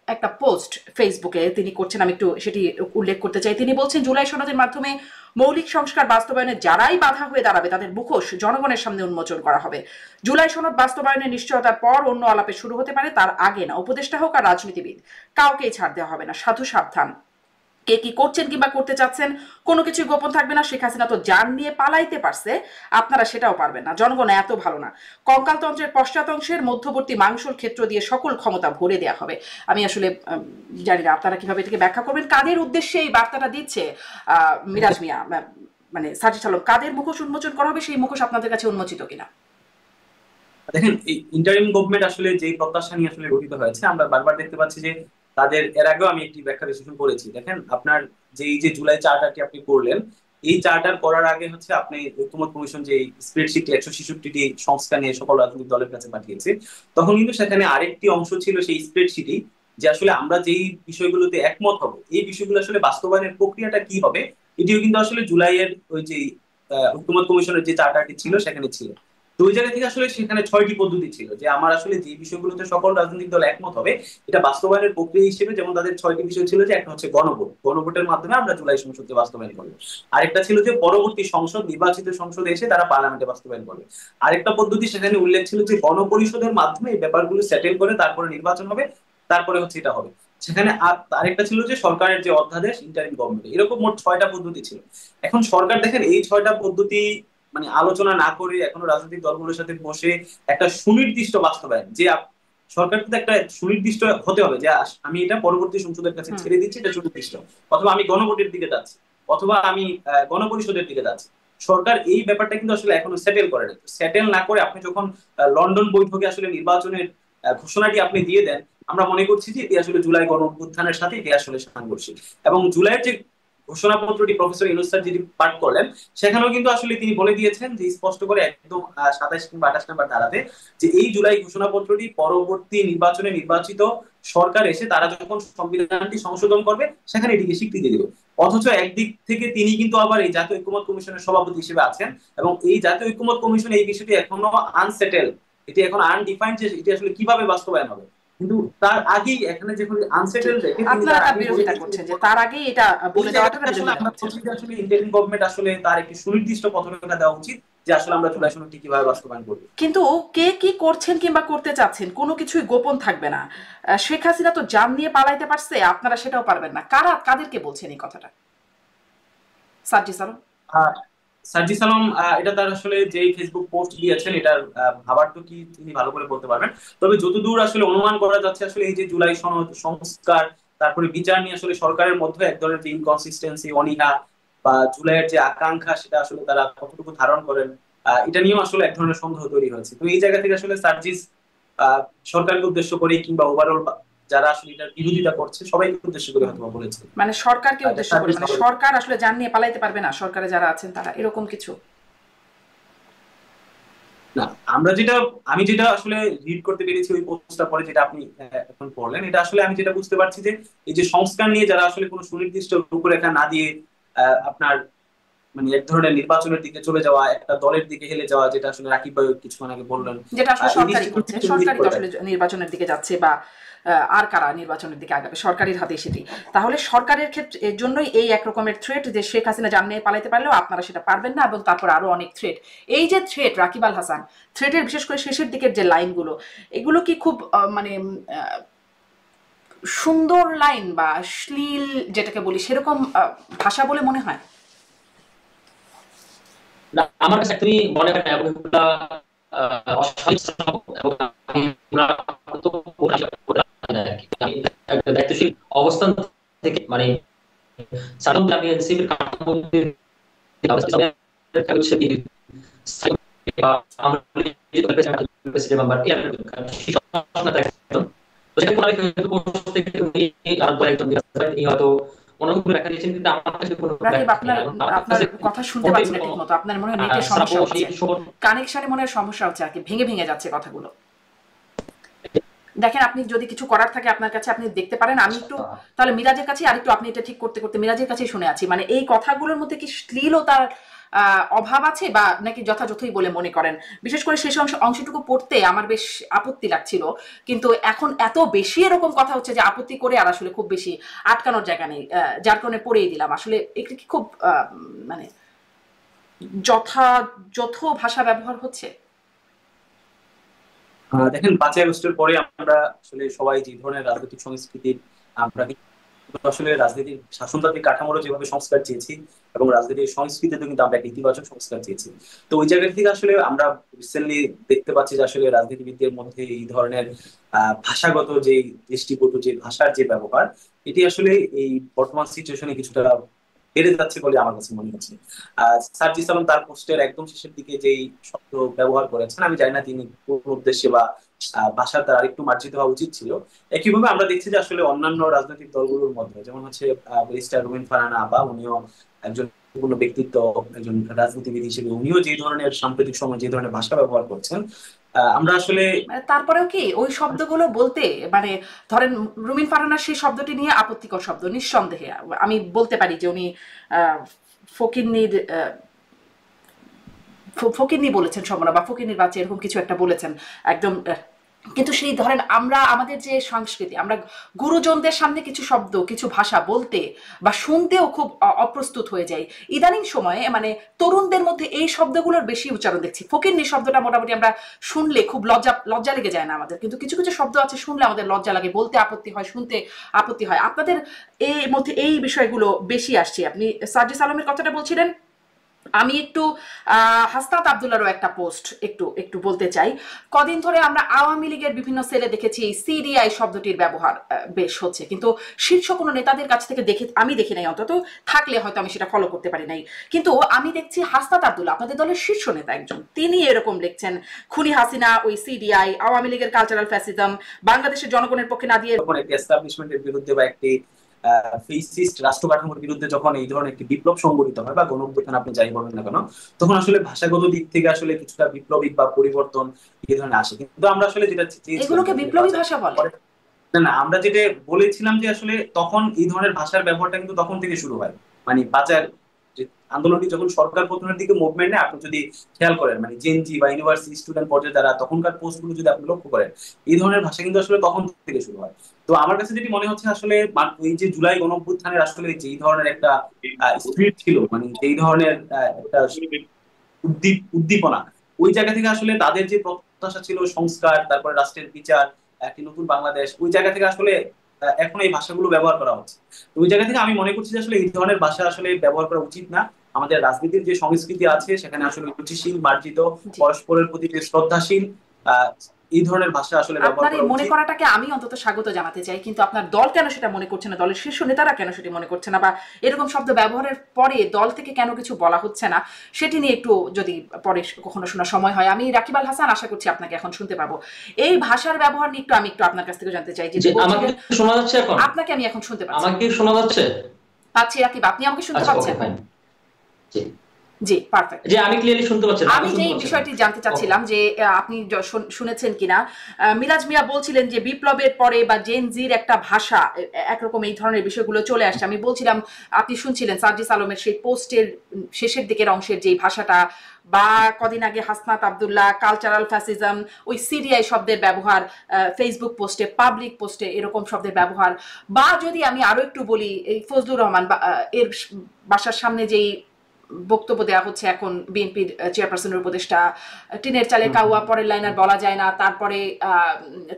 Speaker 1: একটা পোস্ট ফেসবুকে তিনি করছেন, আমি একটু সেটি উল্লেখ করতে চাই। তিনি বলছেন, জুলাই সনদের মাধ্যমে মৌলিক সংস্কার বাস্তবায়নে যারাই বাধা হয়ে দাঁড়াবে তাদের মুখোশ জনগণের সামনে উন্মোচন করা হবে। জুলাই সনদ বাস্তবায়নের নিশ্চয়তার পর অন্য আলাপে শুরু হতে পারে, তার আগে না। উপদেষ্টা হোক আর রাজনীতিবিদ, কাউকেই ছাড় দেওয়া হবে না। সাধু সাবধান, কে কি করছেন কিংবা করতে চাচ্ছেন কোনো কিছু গোপন থাকবে না। শেখ হাসিনা তো যান নিয়ে পালাইতে পারছে, আপনারা সেটাও পারবেন না। জনগণ এত ভালো না। কঙ্কালতন্ত্রের পশ্চাৎ অংশের মধ্যবর্তী মাংসল ক্ষেত্র দিয়ে সকল ক্ষমতা ভরে দেওয়া হবে। আমি আসলে জানি না আপনারা কিভাবে এটাকে ব্যাখ্যা করবেন, কাদের উদ্দেশ্যে এই বার্তাটা দিচ্ছে মিরাজ মিয়া, মানে সাজিদ আলম, কাদের মুখোশ উন্মোচন করা হবে, সেই মুখোশ আপনাদের কাছে উন্মোচিত কিনা?
Speaker 2: দেখেন, এই ইন্টারিম গভর্নমেন্ট আসলে যেই প্রত্যাশা নিয়ে আসলে গঠিত হয়েছে, আমরা বারবার দেখতে পাচ্ছি যে তাদের, এর আগেও আমি একটি ব্যাখ্যা বিশ্লেষণ করেছি। দেখেন, আপনার যে এই যে জুলাই চার্টারটি আপনি করলেন, এই চার্টার করার আগে হচ্ছে আপনি ঐকমত্য কমিশন যে স্প্রেডশিটটি 166টি সংস্থা নিয়ে সকল রাজনৈতিক দলের কাছে পাঠিয়েছে, তখন কিন্তু সেখানে আরেকটি অংশ ছিল সেই স্প্রেডশিটই, যে আসলে আমরা যেই বিষয়গুলোতে একমত হব, এই বিষয়গুলো আসলে বাস্তবায়নের প্রক্রিয়াটা কি হবে, এটিও কিন্তু আসলে জুলাইয়ের ওই যে ঐকমত্য কমিশনের যে চার্টারটি ছিল সেখানে ছিল। তো ওই জায়গা থেকে আসলে সেখানে 6টি পদ্ধতি ছিল, যে আমার আসলে যে বিষয়গুলোতে সকল রাজনৈতিক দল একমত হবে এটা বাস্তবায়নের প্রক্রিয়া হিসেবে, যেমন তাদের 6টি বিষয় ছিল, যে একটা হচ্ছে গণভোট, গণভোটের মাধ্যমে আমরা জুলাই সংসদে বাস্তবায়ন করবো। আরেকটা ছিল যে পরবর্তী সংসদ, নির্বাচিত সংসদে এসে তারা পার্লামেন্টে বাস্তবায়ন করবে। আরেকটা পদ্ধতি সেখানে উল্লেখ ছিল যে গণপরিষদের মাধ্যমে এই ব্যাপারগুলো সেটেল করে তারপরে নির্বাচন হবে, তারপরে হচ্ছে এটা হবে সেখানে। আর আরেকটা ছিল যে সরকারের যে অধ্যাদেশ, ইন্টারিম গভর্নমেন্ট। এরকম মোট 6টা পদ্ধতি ছিল। এখন সরকার দেখেন এই 6টা পদ্ধতি মানে আলোচনা না করে এখনো রাজনৈতিক দলগুলোর সাথে বসে একটা সুনির্দিষ্ট বাস্তবায়ন, যে সরকার কিন্তু একটা সুনির্দিষ্ট হতে হবে, যে আমি এটা পরবর্তী সংসদের কাছে ছেড়ে দিচ্ছি, এটা সুনির্দিষ্ট, অথবা আমি গণভোটের দিকে যাচ্ছি, অথবা আমি গণপরিষদের দিকে যাচ্ছি। সরকার এই ব্যাপারটা কিন্তু আসলে এখনো সেটেল করে না। সেটেল না করে আপনি যখন লন্ডন বৈঠকে আসলে নির্বাচনের ঘোষণাটি আপনি দিয়ে দেন, আমরা মনে করছি যে এটি আসলে জুলাই গণ অভ্যুত্থানের সাথে এটি আসলে সাংঘর্ষিক। এবং জুলাইয়ের যে ঘোষণাপত্রটি প্রফেসর ইউনূস স্যার যেটি পাঠ করলেন, সেখানেও কিন্তু আসলে তিনি বলে দিয়েছেন যে স্পষ্ট করে একদম 27 কিংবা 28 নাম্বার ধারাতে, যে এই জুলাই ঘোষণাপত্রটি পরবর্তী নির্বাচনে নির্বাচিত সরকার এসে তারা যখন সংবিধানটি সংশোধন করবে সেখানে এটিকে স্বীকৃতি দেবে। অথচ একদিক থেকে তিনি কিন্তু আবার এই জাতীয় ঐকমত্য কমিশনের সভাপতি হিসেবে আছেন, এবং এই জাতীয় ঐকমত্য কমিশন এই বিষয়টি এখনো আনসেটেল, এটি এখন আনডিফাইন্ড যে এটি আসলে কিভাবে বাস্তবায়ন হবে। কিন্তু তার আগেই এখানে যখন আনসেটেল রেখে তিনি
Speaker 1: আপনারা
Speaker 2: তার
Speaker 1: তার
Speaker 2: আগে
Speaker 1: বিরোধিতা করছেন যে তার আগে এটা বলে দেওয়াটা বিরোধিতা করছেন।
Speaker 2: আসলে ইন্ডিয়ান গভর্নমেন্ট আসলে তার একটি সুনির্দিষ্ট পথরেখা দেওয়া উচিত, যে আসলে আমরা জুলাই সনদটি কিভাবে বাস্তবায়ন করব।
Speaker 1: কিন্তু কে কি করছেন কিংবা করতে চাচ্ছেন কোনো কিছুই গোপন থাকবে না। শেখ হাসিনা তো জান নিয়ে পালাইতে পারছে, আপনারা সেটাও পারবেন না। কাদেরকে বলছেন এই কথাটা? সার্জিস আলম।
Speaker 2: সার্জিস আলম এটা তার আসলে যে ফেসবুক পোস্ট দিয়েছেন, এটার ভাবার তো কি তিনি ভালো করে বলতে পারবেন। তবে যতদূর আসলে অনুমান করা যাচ্ছে, আসলে এই যে জুলাই সনদ সংস্কার, তারপরে বিচার নিয়ে আসলে সরকারের মধ্যে এক ধরনের যে ইনকনসিস্টেন্সি, অনীহা, বা জুলাইয়ের যে আকাঙ্ক্ষা, সেটা আসলে তারা কতটুকু ধারণ করেন, এটা নিয়েও আসলে এক ধরনের সন্দেহ তৈরি হয়েছে। তো এই জায়গা থেকে আসলে সার্জিস সরকারকে উদ্দেশ্য করে কিংবা ওভারঅল যারা আসলে এটার বিরোধিতা করছে সবাইকে উদ্দেশ্য করে হয়তো বলেছে,
Speaker 1: মানে সরকারকে উদ্দেশ্য করে, মানে সরকার আসলে জান নিয়ে পালাইতে পারবে না, সরকারে যারা আছেন তারা, এরকম কিছু
Speaker 2: না। আমি যেটা আসলে রিড করতে পেরেছি ওই পোস্টটা পরে, যেটা আপনি এখন পড়লেন, এটা আসলে আমি যেটা বুঝতে পারছি যে এই যে সংস্কার নিয়ে যারা আসলে কোনো সুনির্দিষ্ট রূপরেখা না দিয়ে আপনার মানে এক ধরনের নির্বাচনের দিকে চলে যাওয়া, একটা দলের দিকে হেলে যাওয়া, যেটা আসলে রাকিব ভাই কিছুক্ষণ আগে বললেন,
Speaker 1: যেটা আসলে সরকারি করছে, সরকারি তো আসলে নির্বাচনের দিকে যাচ্ছে, বা আর কারা নির্বাচনের দিকে আগাবে, সরকারের হাতে সেটি। তাহলে সরকারের ক্ষেত্রে এর জন্যই এই এক রকমের থ্রেট, যে শেখ হাসিনা জান নিয়ে পালাইতে পারলেও আপনারা সেটা পারবেন না, এবং তারপর আরো অনেক থ্রেট। এই যে থ্রেট, রাকিব আল হাসান, থ্রেটের বিশেষ করে শেষের দিকের যে লাইনগুলো, এগুলো কি খুব মানে সুন্দর লাইন বা শ্লীল যেটাকে বলি সেরকম ভাষা বলে মনে হয়?
Speaker 3: না, আমার কাছে তুমি মনে হয় এবং দায়িত্বশীল অবস্থান থেকে, মানে
Speaker 1: আপনার কথা শুনতে পাচ্ছি না ঠিক মতো, আপনার মনে হয় নেটের সমস্যা হচ্ছে, কানেকশনে মনে হয় সমস্যা হচ্ছে আর কি, ভেঙে ভেঙে যাচ্ছে কথাগুলো। দেখেন, আপনি যদি কিছু করার থাকে আপনার কাছে, আপনি দেখতে পারেন। আমি একটু তাহলে মিরাজের কাছে আরেকটু, আপনি এটা ঠিক করতে করতে মিরাজের কাছেই শুনে আছি, মানে এই কথাগুলোর মধ্যে কি শ্লীলতার অভাব আছে বা নাকি যথাযথই বলে মনে করেন? বিশেষ করে শেষ অংশটুকু পড়তে আমার বেশ আপত্তি লাগছিল, কিন্তু এখন এত বেশি এরকম কথা হচ্ছে যে আপত্তি করে আর আসলে খুব বেশি আটকানোর জায়গা নেই, যার কারণে পড়েই দিলাম। আসলে এটা কি খুব মানে যথাযথ ভাষা ব্যবহার হচ্ছে?
Speaker 2: দেখেন, 5ই আগস্টের পরে আমরা আসলে সবাই যে ধরনের রাজনৈতিক সংস্কৃতির, আমরা কিন্তু আসলে রাজনীতির শাসনতান্ত্রিক কাঠামোরও যেভাবে সংস্কার চেয়েছি এবং রাজনীতির সংস্কৃতিতে কিন্তু আমরা একটা ইতিবাচক সংস্কার চেয়েছি। তো ওই জায়গা থেকে আসলে আমরা রিসেন্টলি দেখতে পাচ্ছি যে আসলে রাজনীতিবিদদের মধ্যে এই ধরনের ভাষাগত যে দৃষ্টিকটু, যে ভাষার যে ব্যবহার, এটি আসলে এই বর্তমান সিচুয়েশনে কিছুটা বেড়ে যাচ্ছে বলে আমার কাছে মনে হচ্ছে। সার্জিস আলম তার পোস্টের একদম শেষের দিকে যেই শব্দ ব্যবহার করেছেন, আমি জানি না তিনি কোন উদ্দেশ্যে বা ভাষা তার আরেকটু মার্জিত হওয়া উচিত ছিল। একইভাবে আমরা দেখছি যে আসলে অন্যান্য রাজনৈতিক দলগুলোর মধ্যে, যেমন হচ্ছে ব্যারিস্টার রুমিন ফারহানা আপা, উনিও একজন গুরুত্বপূর্ণ ব্যক্তিত্ব, একজন রাজনীতিবিদ হিসেবে উনিও যে ধরনের সাম্প্রতিক সময় যে ধরনের ভাষা ব্যবহার করছেন, আমরা আসলে
Speaker 1: মানে তারপরেও কি ওই শব্দগুলো বলতে, মানে ধরেন রুমিন ফারহানার সেই শব্দটি নিয়ে আপত্তিকর শব্দ, নিঃসন্দেহে আমি বলতে পারি যে উনি আহ, ফকিন্নির ফকিন্নি বলেছেন সম্ভাবনা, বা ফকিন্নির বাচ্চা এরকম কিছু একটা বলেছেন একদম। কিন্তু সেই ধরেন আমরা আমাদের যে সংস্কৃতি, আমরা গুরুজনদের সামনে কিছু শব্দ কিছু ভাষা বলতে বা শুনতেও খুব অপ্রস্তুত হয়ে যাই ইদানিং সময়ে। মানে তরুণদের মধ্যে এই শব্দগুলোর বেশি উচ্চারণ দেখছি। ফকিন্নি শব্দটা মোটামুটি আমরা শুনলে খুব লজ্জা লজ্জা লেগে যায় না আমাদের, কিন্তু কিছু কিছু শব্দ আছে শুনলে আমাদের লজ্জা লাগে, বলতে আপত্তি হয়, শুনতে আপত্তি হয়। আপনাদের এর মধ্যে এই বিষয়গুলো বেশি আসছে। আপনি সার্জিস আলমের কথাটা বলছিলেন, আমি একটু হাসনাত আবদুল্লারও একটা পোস্ট একটু একটু বলতে চাই। কদিন ধরে আমরা আওয়ামী লীগের বিভিন্ন সেলে দেখেছি এই সিডিআই শব্দটির ব্যবহার বেশ হচ্ছে, কিন্তু শীর্ষ কোনো নেতাদের কাছ থেকে আমি দেখি নাই, অন্তত থাকলে হয়তো আমি সেটা ফলো করতে পারি নাই। কিন্তু আমি দেখছি হাসনাত আবদুল্লাহ, আপনাদের দলের শীর্ষ নেতা একজন, তিনি এরকম লিখছেন, খুনি হাসিনা, ওই সিডিআই, আওয়ামী লীগের কালচারাল ফ্যাসিজম, বাংলাদেশের জনগণের পক্ষে না দিয়ে
Speaker 2: যখন একটি এস্টাবলিশমেন্টের বিরুদ্ধে বা একটি ফেসিস্ট রাষ্ট্র কাঠামোর বিরুদ্ধে যখন এই ধরনের একটি বিপ্লব সংগঠিত হয় বা গণঅভ্যুত্থান আপনি যাই বলেন না কেন, তখন আসলে ভাষাগত দিক থেকে আসলে কিছুটা বিপ্লবিক বা পরিবর্তন এই ধরনের আসে। কিন্তু আমরা আসলে যেটা চেয়েছিলাম
Speaker 1: এগুলোকে
Speaker 2: যে আসলে
Speaker 1: বিপ্লবী ভাষা বলে?
Speaker 2: না না, আমরা যেটা বলেছিলাম যে আসলে তখন এই ধরনের ভাষার ব্যবহারটা কিন্তু তখন থেকে শুরু হয়। মানে বাজার যে আন্দোলনটি যখন সরকার পতনের দিকে মুভমেন্ট নেয়, আপনি যদি খেয়াল করেন, মানে জেনজি বা ইউনিভার্সিটি স্টুডেন্ট পর্যায়ে যারা তখনকার পোস্ট গুলো যদি আপনি লক্ষ্য করেন, এই ধরনের ভাষা কিন্তু আসলে তখন থেকে শুরু হয়। তো আমার কাছে যেটি মনে হচ্ছে আসলে এই যে জুলাই গণঅভ্যুত্থানের আসলে যেই ধরনের একটা স্পিরিট ছিল, মানে যেই ধরনের একটা উদ্দীপনা, ওই জায়গা থেকে আসলে তাদের যে প্রত্যাশা ছিল সংস্কার, তারপরে রাষ্ট্রের বিচার, একটি নতুন বাংলাদেশ, ওই জায়গা থেকে আসলে এখন এই ভাষাগুলো ব্যবহার করা হচ্ছে। তো ওই জায়গা থেকে আমি মনে করছি যে আসলে এই ধরনের ভাষা আসলে ব্যবহার করা উচিত না। আমাদের রাজনীতির যে সংস্কৃতি আছে সেখানে আসলে রুচিশীল, মার্জিত,
Speaker 1: জি।
Speaker 2: পরস্পরের প্রতি যে শ্রদ্ধাশীল, আহ এই ধরনের ভাষা আসলে ব্যবহার
Speaker 1: আপনার এই
Speaker 2: করা
Speaker 1: মনে
Speaker 2: উচিত।
Speaker 1: করাটাকে আমি অন্তত স্বাগত জানাতে চাই, কিন্তু আপনার দল কেন সেটা মনে করছে না, দলের শীর্ষ নেতারা কেন সেটি মনে করছে না, বা এরকম শব্দ ব্যবহারের পরে দল থেকে কেন কিছু বলা হচ্ছে না, সেটি নিয়ে একটু যদি পরে কখনো শোনার সময় হয়। আমি রাকিব আল হাসান, আশা করছি আপনাকে এখন শুনতে পাবো। এই ভাষার ব্যবহার নিয়ে একটু আমি একটু আপনার কাছ থেকে জানতে চাই,
Speaker 3: যে
Speaker 1: যেটি
Speaker 3: আমাকে
Speaker 1: বলছিলেন।
Speaker 3: শোনা যাচ্ছে এখন?
Speaker 1: আপনাকে আমি এখন শুনতে পাচ্ছি।
Speaker 3: আমাকে শোনা যাচ্ছে?
Speaker 1: পাচ্ছি রাকিব, আপনি আমাকে শুনতে
Speaker 3: আচ্ছা, ওকে,
Speaker 1: পাচ্ছেন?
Speaker 3: ফাইন। জি,
Speaker 1: জি, পারফেক্ট।
Speaker 3: যে আমি ক্লিয়ারলি শুনতে পাচ্ছি না,
Speaker 1: আমি
Speaker 3: আপনি শুনতে
Speaker 1: যেই
Speaker 3: পাচ্ছেন না?
Speaker 1: বিষয়টি জানতে
Speaker 3: ওকে।
Speaker 1: চাচ্ছিলাম যে আপনি শুনেছেন কিনা, মিরাজ মিয়া বলছিলেন যে বিপ্লবের পরে বা জেন জির একটা ভাষা একরকম এই ধরনের বিষয়গুলো চলে আসছে। আমি বলছিলাম, আপনি শুনছিলেন সার্জিস আলমের সেই পোস্টের শেষের দিকের অংশের যেই ভাষাটা, বা কদিন আগে হাসনাত আবদুল্লাহ কালচারাল ফ্যাসিজম, ওই সিডিআই শব্দের ব্যবহার, ফেসবুক পোস্টে, পাবলিক পোস্টে এরকম শব্দের ব্যবহার, বা যদি আমি আরো একটু বলি, এই ফজলুর রহমান এর বাসার সামনে যেই বক্তব্য দেওয়া হচ্ছে এখন বিএনপির চেয়ারপারসনের উপদেষ্টা, টিনের চালে কাউয়া, পরের লাইনার বলা যায় না, তারপরে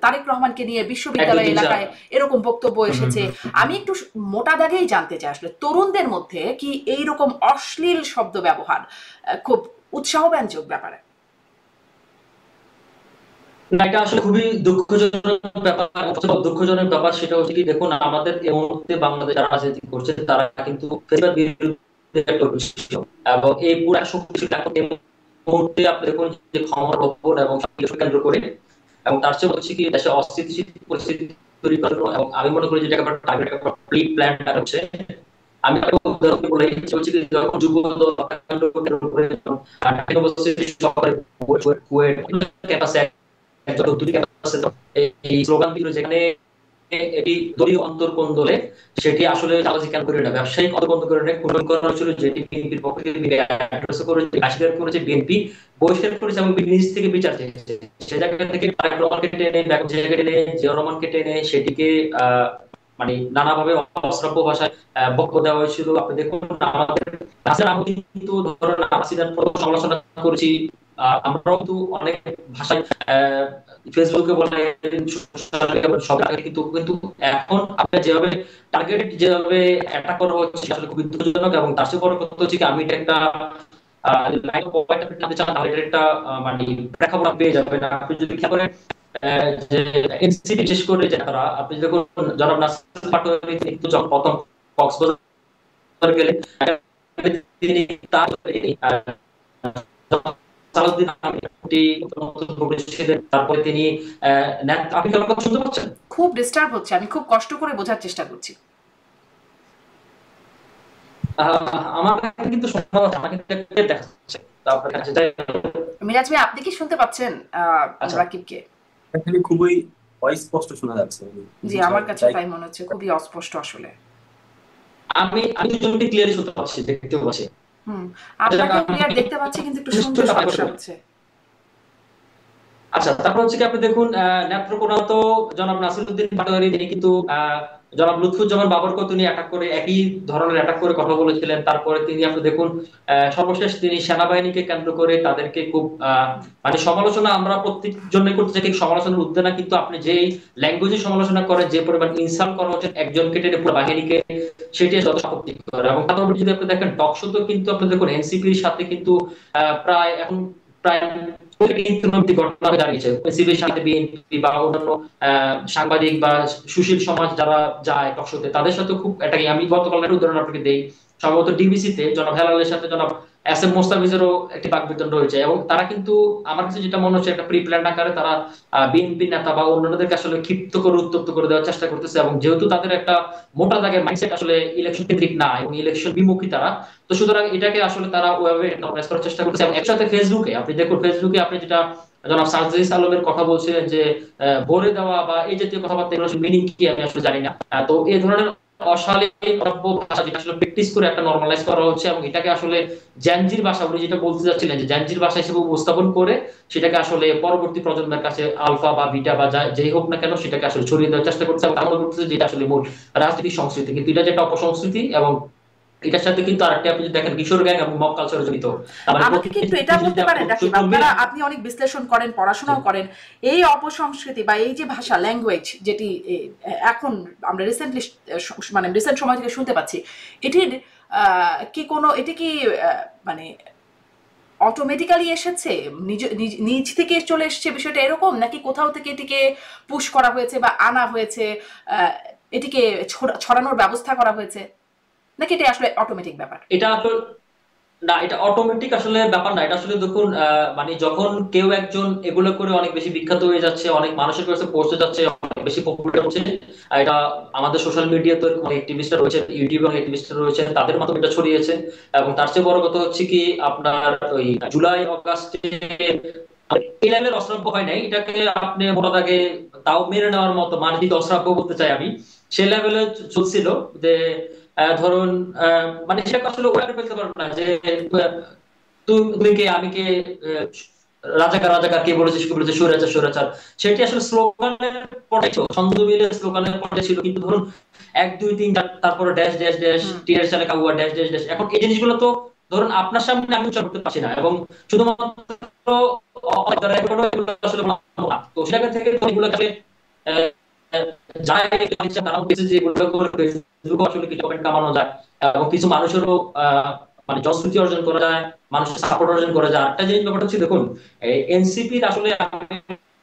Speaker 1: তারেক রহমানকে নিয়ে বিশ্ববিদ্যালয় এলাকায় এরকম বক্তব্য এসেছে। আমি একটু মোটা দাগেই জানতে চাই, আসলে তরুণদের মধ্যে কি এইরকম অশ্লীল শব্দ ব্যবহার খুব উৎসাহব্যঞ্জক ব্যাপারে?
Speaker 3: না, এটা আসলে খুবই দুঃখজনক ব্যাপার। দুঃখজনক ব্যাপার সেটা হচ্ছে কি, দেখুন আমাদের এই মুহূর্তে বাংলাদেশ যারা রাজনীতি করছে তারা কিন্তু ফেসিবাদ বিরুদ্ধে একটা ছিল, এবং এই পুরো শক্তি এখন এই মুহূর্তে আপনি দেখুন যে ক্ষমতার ওপর এবং সবকিছু কেন্দ্র করে, এবং তার চেয়ে হচ্ছে কি দেশে অস্থিতিশীল পরিস্থিতি তৈরি করার জন্য। এবং আমি মনে করি যে একটা টার্গেট, একটা প্রি প্ল্যান হচ্ছে। আমি একটা উদাহরণ বলে হচ্ছে কি, যখন যুব দল ক্যাম্পাসে একজন দুটি ক্যাম্পাসে এই স্লোগান দিল যেখানে এটি দলীয় অন্তর্কোন্দলে সেটি আসলে চালাচি কেন করে না, ব্যবসায়িক অন্তর্কোন্দ করে না, খুন করা হয়েছিল যেটি বিএনপির পক্ষ থেকে অ্যাড্রেস করেছে, হাসিদার করেছে বিএনপি, বহিষ্কার করেছে এবং নিজ থেকে বিচার চেয়েছে। সে জায়গা থেকে তারেক রহমানকে টেনে, বেগম জিয়াকে টেনে, জিয়াউর রহমানকে টেনে সেটিকে মানে নানাভাবে অশ্রাব্য ভাষায় বক্তব্য দেওয়া হয়েছিল। আপনি দেখুন আমাদের আমি কিন্তু ধরেন হাসিনার সমালোচনা করেছি, আমরাও কিন্তু অনেক ভাষায় ফেসবুকে বলে সব কিন্তু কিন্তু এখন আপনি যেভাবে টার্গেট যেভাবে অ্যাটাক করা হচ্ছে আসলে খুবই দুঃখজনক। এবং তার চেয়ে বড় কথা হচ্ছে কি আমি এটা একটা লাইন অফ পয়েন্ট আপনি জানতে চান তাহলে এটা একটা মানে প্রেক্ষাপট পেয়ে যাবেন। আপনি যদি খেয়াল করেন যে এনসিপি বিশেষ করে যে তারা আপনি দেখুন জনাব নাসির পাটোয়ারি কিন্তু যখন প্রথম কক্সবাজার গেলেন তিনি তার সালাউদ্দিন আহমেদটি তারপরে তিনি আপনি কি আমার কথা শুনতে পাচ্ছেন?
Speaker 1: খুব ডিস্টার্ব হচ্ছে, আমি খুব কষ্ট করে বোঝার চেষ্টা করছি।
Speaker 3: আমার কাছে কিন্তু শোনা যাচ্ছে, আমার কিন্তু দেখা যাচ্ছে। আপনার কাছে
Speaker 1: মিরাজ ভাই আপনি কি শুনতে পাচ্ছেন রাকিবকে?
Speaker 2: এখানে খুবই অস্পষ্ট শোনা যাচ্ছে।
Speaker 1: জি আমার কাছে তাই মনে হচ্ছে, খুবই অস্পষ্ট আসলে।
Speaker 3: আমি দুজনকে ক্লিয়ারলি শুনতে পাচ্ছি, দেখতে পাচ্ছি।
Speaker 1: আপনাকে ক্লিয়ার দেখতে পাচ্ছি কিন্তু একটু শুনতে সমস্যা হচ্ছে।
Speaker 3: আচ্ছা, তারপর হচ্ছে কি আপনি দেখুন নেত্রকোনা তো জনাব নাসিরউদ্দিন পাটোয়ারি তিনি কিন্তু জনাব লুৎফুজ্জামান বাবরকে তিনি অ্যাটাক করে একই ধরনের অ্যাটাক করে কথা বলেছিলেন। তারপরে তিনি আপনি দেখুন সর্বশেষ তিনি সেনাবাহিনীকে কেন্দ্র করে তাদেরকে খুব মানে সমালোচনা আমরা প্রত্যেক জন্যই করতে চাই, সমালোচনার উদ্দে না, কিন্তু আপনি যেই ল্যাঙ্গুয়েজে সমালোচনা করেন, যে পরিমাণ ইনসাল্ট করা হচ্ছে একজনকে টেনে পুরো বাহিনীকে, সেটি যত আপত্তিকর। এবং তারপর যদি আপনি দেখেন টকশো তো কিন্তু আপনি দেখুন এনসিপির সাথে কিন্তু প্রায় এখন প্রায় ঘটনা হয়ে দাঁড়িয়েছে। এনসিপির সাথে বিএনপি বা অন্যান্য সাংবাদিক বা সুশীল সমাজ যারা যায় টকশোতে তাদের সাথে খুব একটা, আমি গতকাল একটা উদাহরণ আপনাকে দেই, সম্ভবত ডিবিসিতে জনাব হেলালের সাথে জনাব এস এম মোস্তাফিজেরও একটি বাকবিতন্ড হয়েছে। এবং তারা কিন্তু আমার কাছে যেটা মনে হচ্ছে একটা প্রি প্ল্যান আকারে তারা বিএনপি নেতা বা অন্যান্যদেরকে আসলে ক্ষিপ্ত করে উত্তপ্ত করে দেওয়ার চেষ্টা করতেছে। এবং যেহেতু তাদের একটা মোটা দাগের মাইন্ডসেট আসলে ইলেকশন কেন্দ্রিক না এবং ইলেকশন বিমুখী তারা, তো সুতরাং এটাকে আসলে তারা ওইভাবে অর্গানাইজ করার চেষ্টা করতেছে। এবং একসাথে ফেসবুকে আপনি দেখুন, ফেসবুকে আপনি যেটা জনাব সার্জিস আলমের কথা বলছিলেন যে ভরে দেওয়া বা এই জাতীয় কথাবার্তা, এগুলো মিনিং কি আমি আসলে জানি না। তো এই ধরনের অশালীন ভাষা যেটা আসলে প্র্যাকটিস করে একটা নরমালাইজ করা হচ্ছে এবং এটাকে আসলে জ্যানজির ভাষা, উনি যেটা বলতে যাচ্ছিলেন যে জ্যানজির ভাষা হিসেবে উপস্থাপন করে সেটাকে আসলে পরবর্তী প্রজন্মের কাছে আলফা বা বিটা বা যেই হোক না কেন সেটাকে আসলে ছড়িয়ে দেওয়ার চেষ্টা করছে। এবং মনে করতেছে যেটা আসলে মূল রাজনৈতিক সংস্কৃতি, কিন্তু এটা যেটা অপসংস্কৃতি এবং এটার সাথে কিন্তু আরেকটা আপনি দেখেন কিশোর গ্যাং এবং মব কালচার জড়িত।
Speaker 1: আমাকে কিন্তু এটা বলতে পারেন রাকিব, আপনারা আপনি অনেক বিশ্লেষণ করেন, পড়াশোনাও করেন, এই অপসংস্কৃতি বা এই যে ভাষা ল্যাঙ্গুয়েজ যেটি এখন আমরা রিসেন্টলি মানে রিসেন্ট সময় থেকে শুনতে পাচ্ছি, এটির কি কোনো এটি কি মানে অটোমেটিক্যালি এসেছে, নিজ থেকে চলে এসেছে বিষয়টা এরকম, নাকি কোথাও থেকে এটিকে পুশ করা হয়েছে বা আনা হয়েছে, এটিকে ছড়ানোর ব্যবস্থা করা হয়েছে, নাকি এটা আসলে অটোমেটিক ব্যাপার?
Speaker 3: এটা আসলে না, এটা অটোমেটিক আসলে ব্যাপার না। এটা আসলে দেখুন মানে যখন কেউ একজন এগুলো করে অনেক বেশি বিখ্যাত হয়ে যাচ্ছে, অনেক মানুষের কাছে পৌঁছে যাচ্ছে, অনেক বেশি পপুলার হচ্ছে, এটা আমাদের সোশ্যাল মিডিয়াতে অনেক অ্যাক্টিভিস্টরা রয়েছে, ইউটিউবে অনেক অ্যাক্টিভিস্টরা রয়েছে, তাদের মাধ্যমে এটা ছড়িয়েছে। এবং তার চেয়ে বড় কথা হচ্ছে কি আপনার ওই জুলাই আগস্টে এই লেভেলের অশ্রাব্য হয় নাই, এটাকে আপনি মোটা দাগে তাও মেনে নেওয়ার মতো মানবিক অশ্রাব্য বলতে চাই আমি, সে লেভেলে চলছিল যে ধরুন মানে সেটা আসলে ওয়ার্ড ফেলতে পারবো না যে তুমি কে আমি কে, রাজাকার রাজাকার কে বলেছে, কে বলেছে স্বৈরাচার স্বৈরাচার, সেটি আসলে স্লোগানের পরে ছিল, ছন্দ মিলে স্লোগানের পরে ছিল। কিন্তু ধরুন 1 2 3 তারপরে ড্যাশ ড্যাশ ড্যাশ টিয়ার চালে কাগুয়া ড্যাশ ড্যাশ ড্যাশ, এখন এই জিনিসগুলো তো ধরুন আপনার সামনে আমি উচ্চারণ করতে পারছি না এবং শুধুমাত্র আসলে তো সেখান থেকে এগুলো কামানো যায় এবং কিছু মানুষেরও মানে জনশ্রুতি অর্জন করা যায়, মানুষের সাপোর্ট অর্জন করা যায়। একটা জিনিস ব্যাপারটা হচ্ছে দেখুন এনসিপির আসলে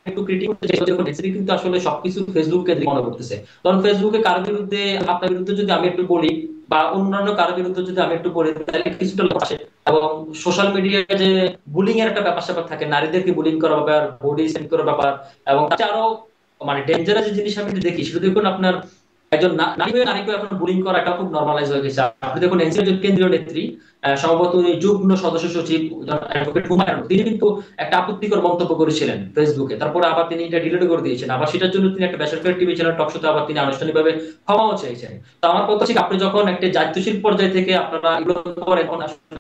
Speaker 3: একটু ক্রিটিক করতে চাই, দেখুন এনসিপি কিন্তু আসলে সবকিছু ফেসবুক কেন্দ্রিক মনে করতেছে। তখন ফেসবুকে কারো বিরুদ্ধে আপনার বিরুদ্ধে যদি আমি একটু বলি বা অন্যান্য কারো বিরুদ্ধে যদি আমি একটু বলি তাহলে কিছুটা লোক আসে। এবং সোশ্যাল মিডিয়ায় যে বুলিং এর একটা ব্যাপার স্যাপার থাকে, নারীদেরকে বুলিং করার ব্যাপার, বডি সেন্ড করার ব্যাপার, এবং আরো মানে ডেঞ্জারাস যে জিনিস আমি দেখি সেটা দেখুন আপনার একজন নারী হয়ে নারীকে এখন বুলিং করা এটা খুব নর্মালাইজ হয়ে গেছে। আপনি দেখুন এনসিপির একজন কেন্দ্রীয় নেত্রী, সম্ভবত উনি যুগ্ম সদস্য সচিব অ্যাডভোকেট হুমায়ুন, তিনি কিন্তু একটা আপত্তিকর মন্তব্য করেছিলেন ফেসবুকে, তারপরে আবার তিনি এটা ডিলিট করে দিয়েছেন, আবার সেটার জন্য তিনি একটা বেসরকারি টিভি চ্যানেল টক শোতে আবার তিনি আনুষ্ঠানিকভাবে ক্ষমাও চেয়েছেন। তো আমার কথা হচ্ছে আপনি যখন একটা দায়িত্বশীল পর্যায় থেকে আপনারা এগুলো করেন, এখন আসলে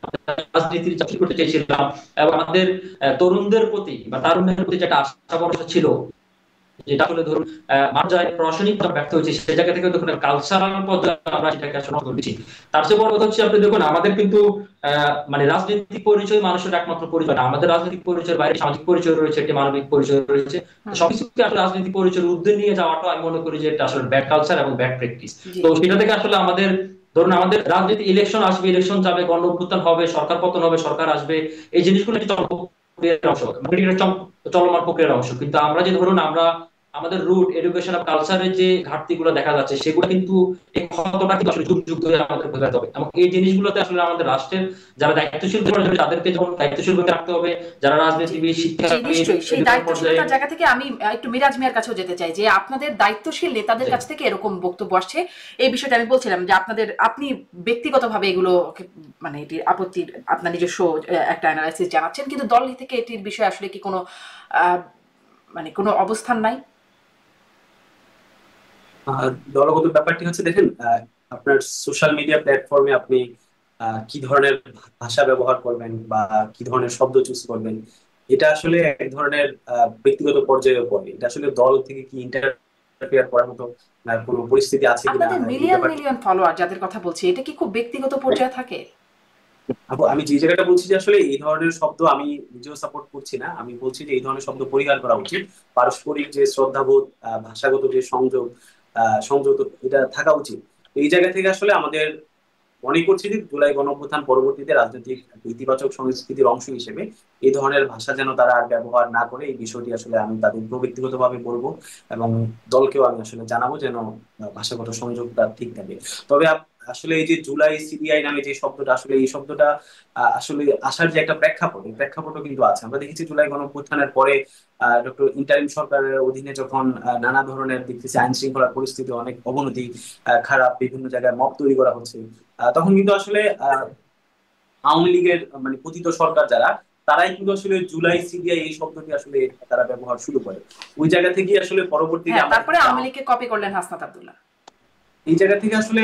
Speaker 3: রাজনীতির চাকরি করতে চেয়েছিলাম, এবং আমাদের তরুণদের প্রতি বা তারুণ্যের প্রতি যেটা আশা ভরসা ছিল, যেটা আসলে ধরুন মানজায় প্রশাসনিক ব্যর্থ হয়েছে, সেই জায়গা থেকে দেখুন কালচারাল পর্যায়ে আমরা সেটাকে আসলে করছি। তার চেয়ে বড় কথা হচ্ছে আপনি দেখুন আমাদের কিন্তু মানে রাজনৈতিক পরিচয় মানুষের একমাত্র পরিচয় না, আমাদের রাজনৈতিক পরিচয়ের বাইরে সামাজিক পরিচয় রয়েছে, একটি মানবিক পরিচয় রয়েছে। সবকিছুকে আসলে রাজনৈতিক পরিচয়ের ঊর্ধ্বে নিয়ে যাওয়াটা আমি মনে করি যে এটা আসলে ব্যাড কালচার এবং ব্যাড প্র্যাকটিস। তো সেটা থেকে আসলে আমাদের ধরুন আমাদের রাজনীতি, ইলেকশন আসবে, ইলেকশন যাবে, গণ অভ্যুত্থান হবে, সরকার পতন হবে, সরকার আসবে, এই জিনিসগুলো চলমান প্রক্রিয়ার অংশ। কিন্তু আমরা যে ধরুন আমরা আমাদের রুট এডুকেশন অফ কালচারের যে ঘাটতিগুলো দেখা যাচ্ছে, সেগুলো কিন্তু এই ক্ষতটা কিন্তু আসলে যুগ যুগ ধরে আমাদের বোঝাতে হবে, এবং এই জিনিসগুলোতে আসলে আমাদের রাষ্ট্রের যারা দায়িত্বশীল তাদেরকে যেমন দায়িত্বশীল করতে রাখতে হবে, যারা রাজনীতিবিদ, শিক্ষাবিদ,
Speaker 1: সেই দায়িত্বশীলতার জায়গা থেকে আমি একটু মিরাজ মিয়ার কাছেও যেতে চাই যে আপনাদের দায়িত্বশীল নেতাদের কাছ থেকে এরকম বক্তব্য আসছে, এই বিষয়টা আমি বলছিলাম যে আপনি ব্যক্তিগতভাবে এগুলো মানে এটির আপত্তির আপনার নিজস্ব একটা অ্যানালাইসিস জানাচ্ছেন, কিন্তু দল থেকে এটির বিষয়ে আসলে কি কোনো মানে কোনো অবস্থান নাই?
Speaker 2: দলগত ব্যাপারটি হচ্ছে দেখেন, আপনার সোশ্যাল মিডিয়া প্ল্যাটফর্মে আপনি কি ধরনের ভাষা ব্যবহার করবেন বা কি ধরনের শব্দ চুজ করবেন, এটা আসলে এক ধরনের ব্যক্তিগত পর্যায়ে পড়ে। এটা আসলে দল থেকে কি ইন্টারফেয়ার করার মতো কোনো পরিস্থিতি আছে কিনা
Speaker 1: আপনাদের
Speaker 2: এই
Speaker 1: মিলিয়ন
Speaker 2: ব্যাপারটি।
Speaker 1: মিলিয়ন ফলোয়ার যাদের কথা বলছি, এটা কি খুব ব্যক্তিগত পর্যায়ে থাকে?
Speaker 2: আপু, আমি যে জায়গাটা বলছি যে আসলে এই ধরনের শব্দ আমি নিজেও সাপোর্ট করছি না। আমি বলছি যে এই ধরনের শব্দ পরিহার করা উচিত। পারস্পরিক যে শ্রদ্ধাবোধ, ভাষাগত যে সংযোগ এটা থাকা উচিত। তো এই জায়গা থেকে আসলে আমাদের মনে করছি যে জুলাই গণঅভ্যুত্থান পরবর্তীতে রাজনৈতিক ইতিবাচক সংস্কৃতির অংশ হিসেবে এই ধরনের ভাষা যেন তারা আর ব্যবহার না করে, এই বিষয়টি আসলে আমি তাদের ব্যক্তিগতভাবে বলবো, এবং দলকেও আমি আসলে জানাবো যেন ভাষাগত সংযোগটা ঠিক থাকে। তবে আসলে এই যে জুলাই সিডিআই নামে যে শব্দটা, আসলে এই শব্দটা আসলে আসার যে একটা প্রেক্ষাপট, এই প্রেক্ষাপটও কিন্তু আছে। আমরা দেখেছি জুলাই গণঅভ্যুত্থানের পরে ডক্টর ইন্টারিম সরকারের অধীনে যখন নানা ধরনের দেখতেছি আইন শৃঙ্খলার পরিস্থিতি অনেক অবনতি, খারাপ, বিভিন্ন জায়গায় মব তৈরি করা হচ্ছে, তখন কিন্তু আসলে আওয়ামী লীগের মানে পতিত সরকার যারা, তারাই কিন্তু আসলে জুলাই সিডিআই এই শব্দটি আসলে তারা ব্যবহার শুরু করে। ওই জায়গা থেকে আসলে পরবর্তীতে
Speaker 1: হ্যাঁ,
Speaker 2: আমরা
Speaker 1: তারপরে আওয়ামী লীগকে কপি করলেন হাসনাত আব্দুল্লাহ।
Speaker 2: এই জায়গা থেকে আসলে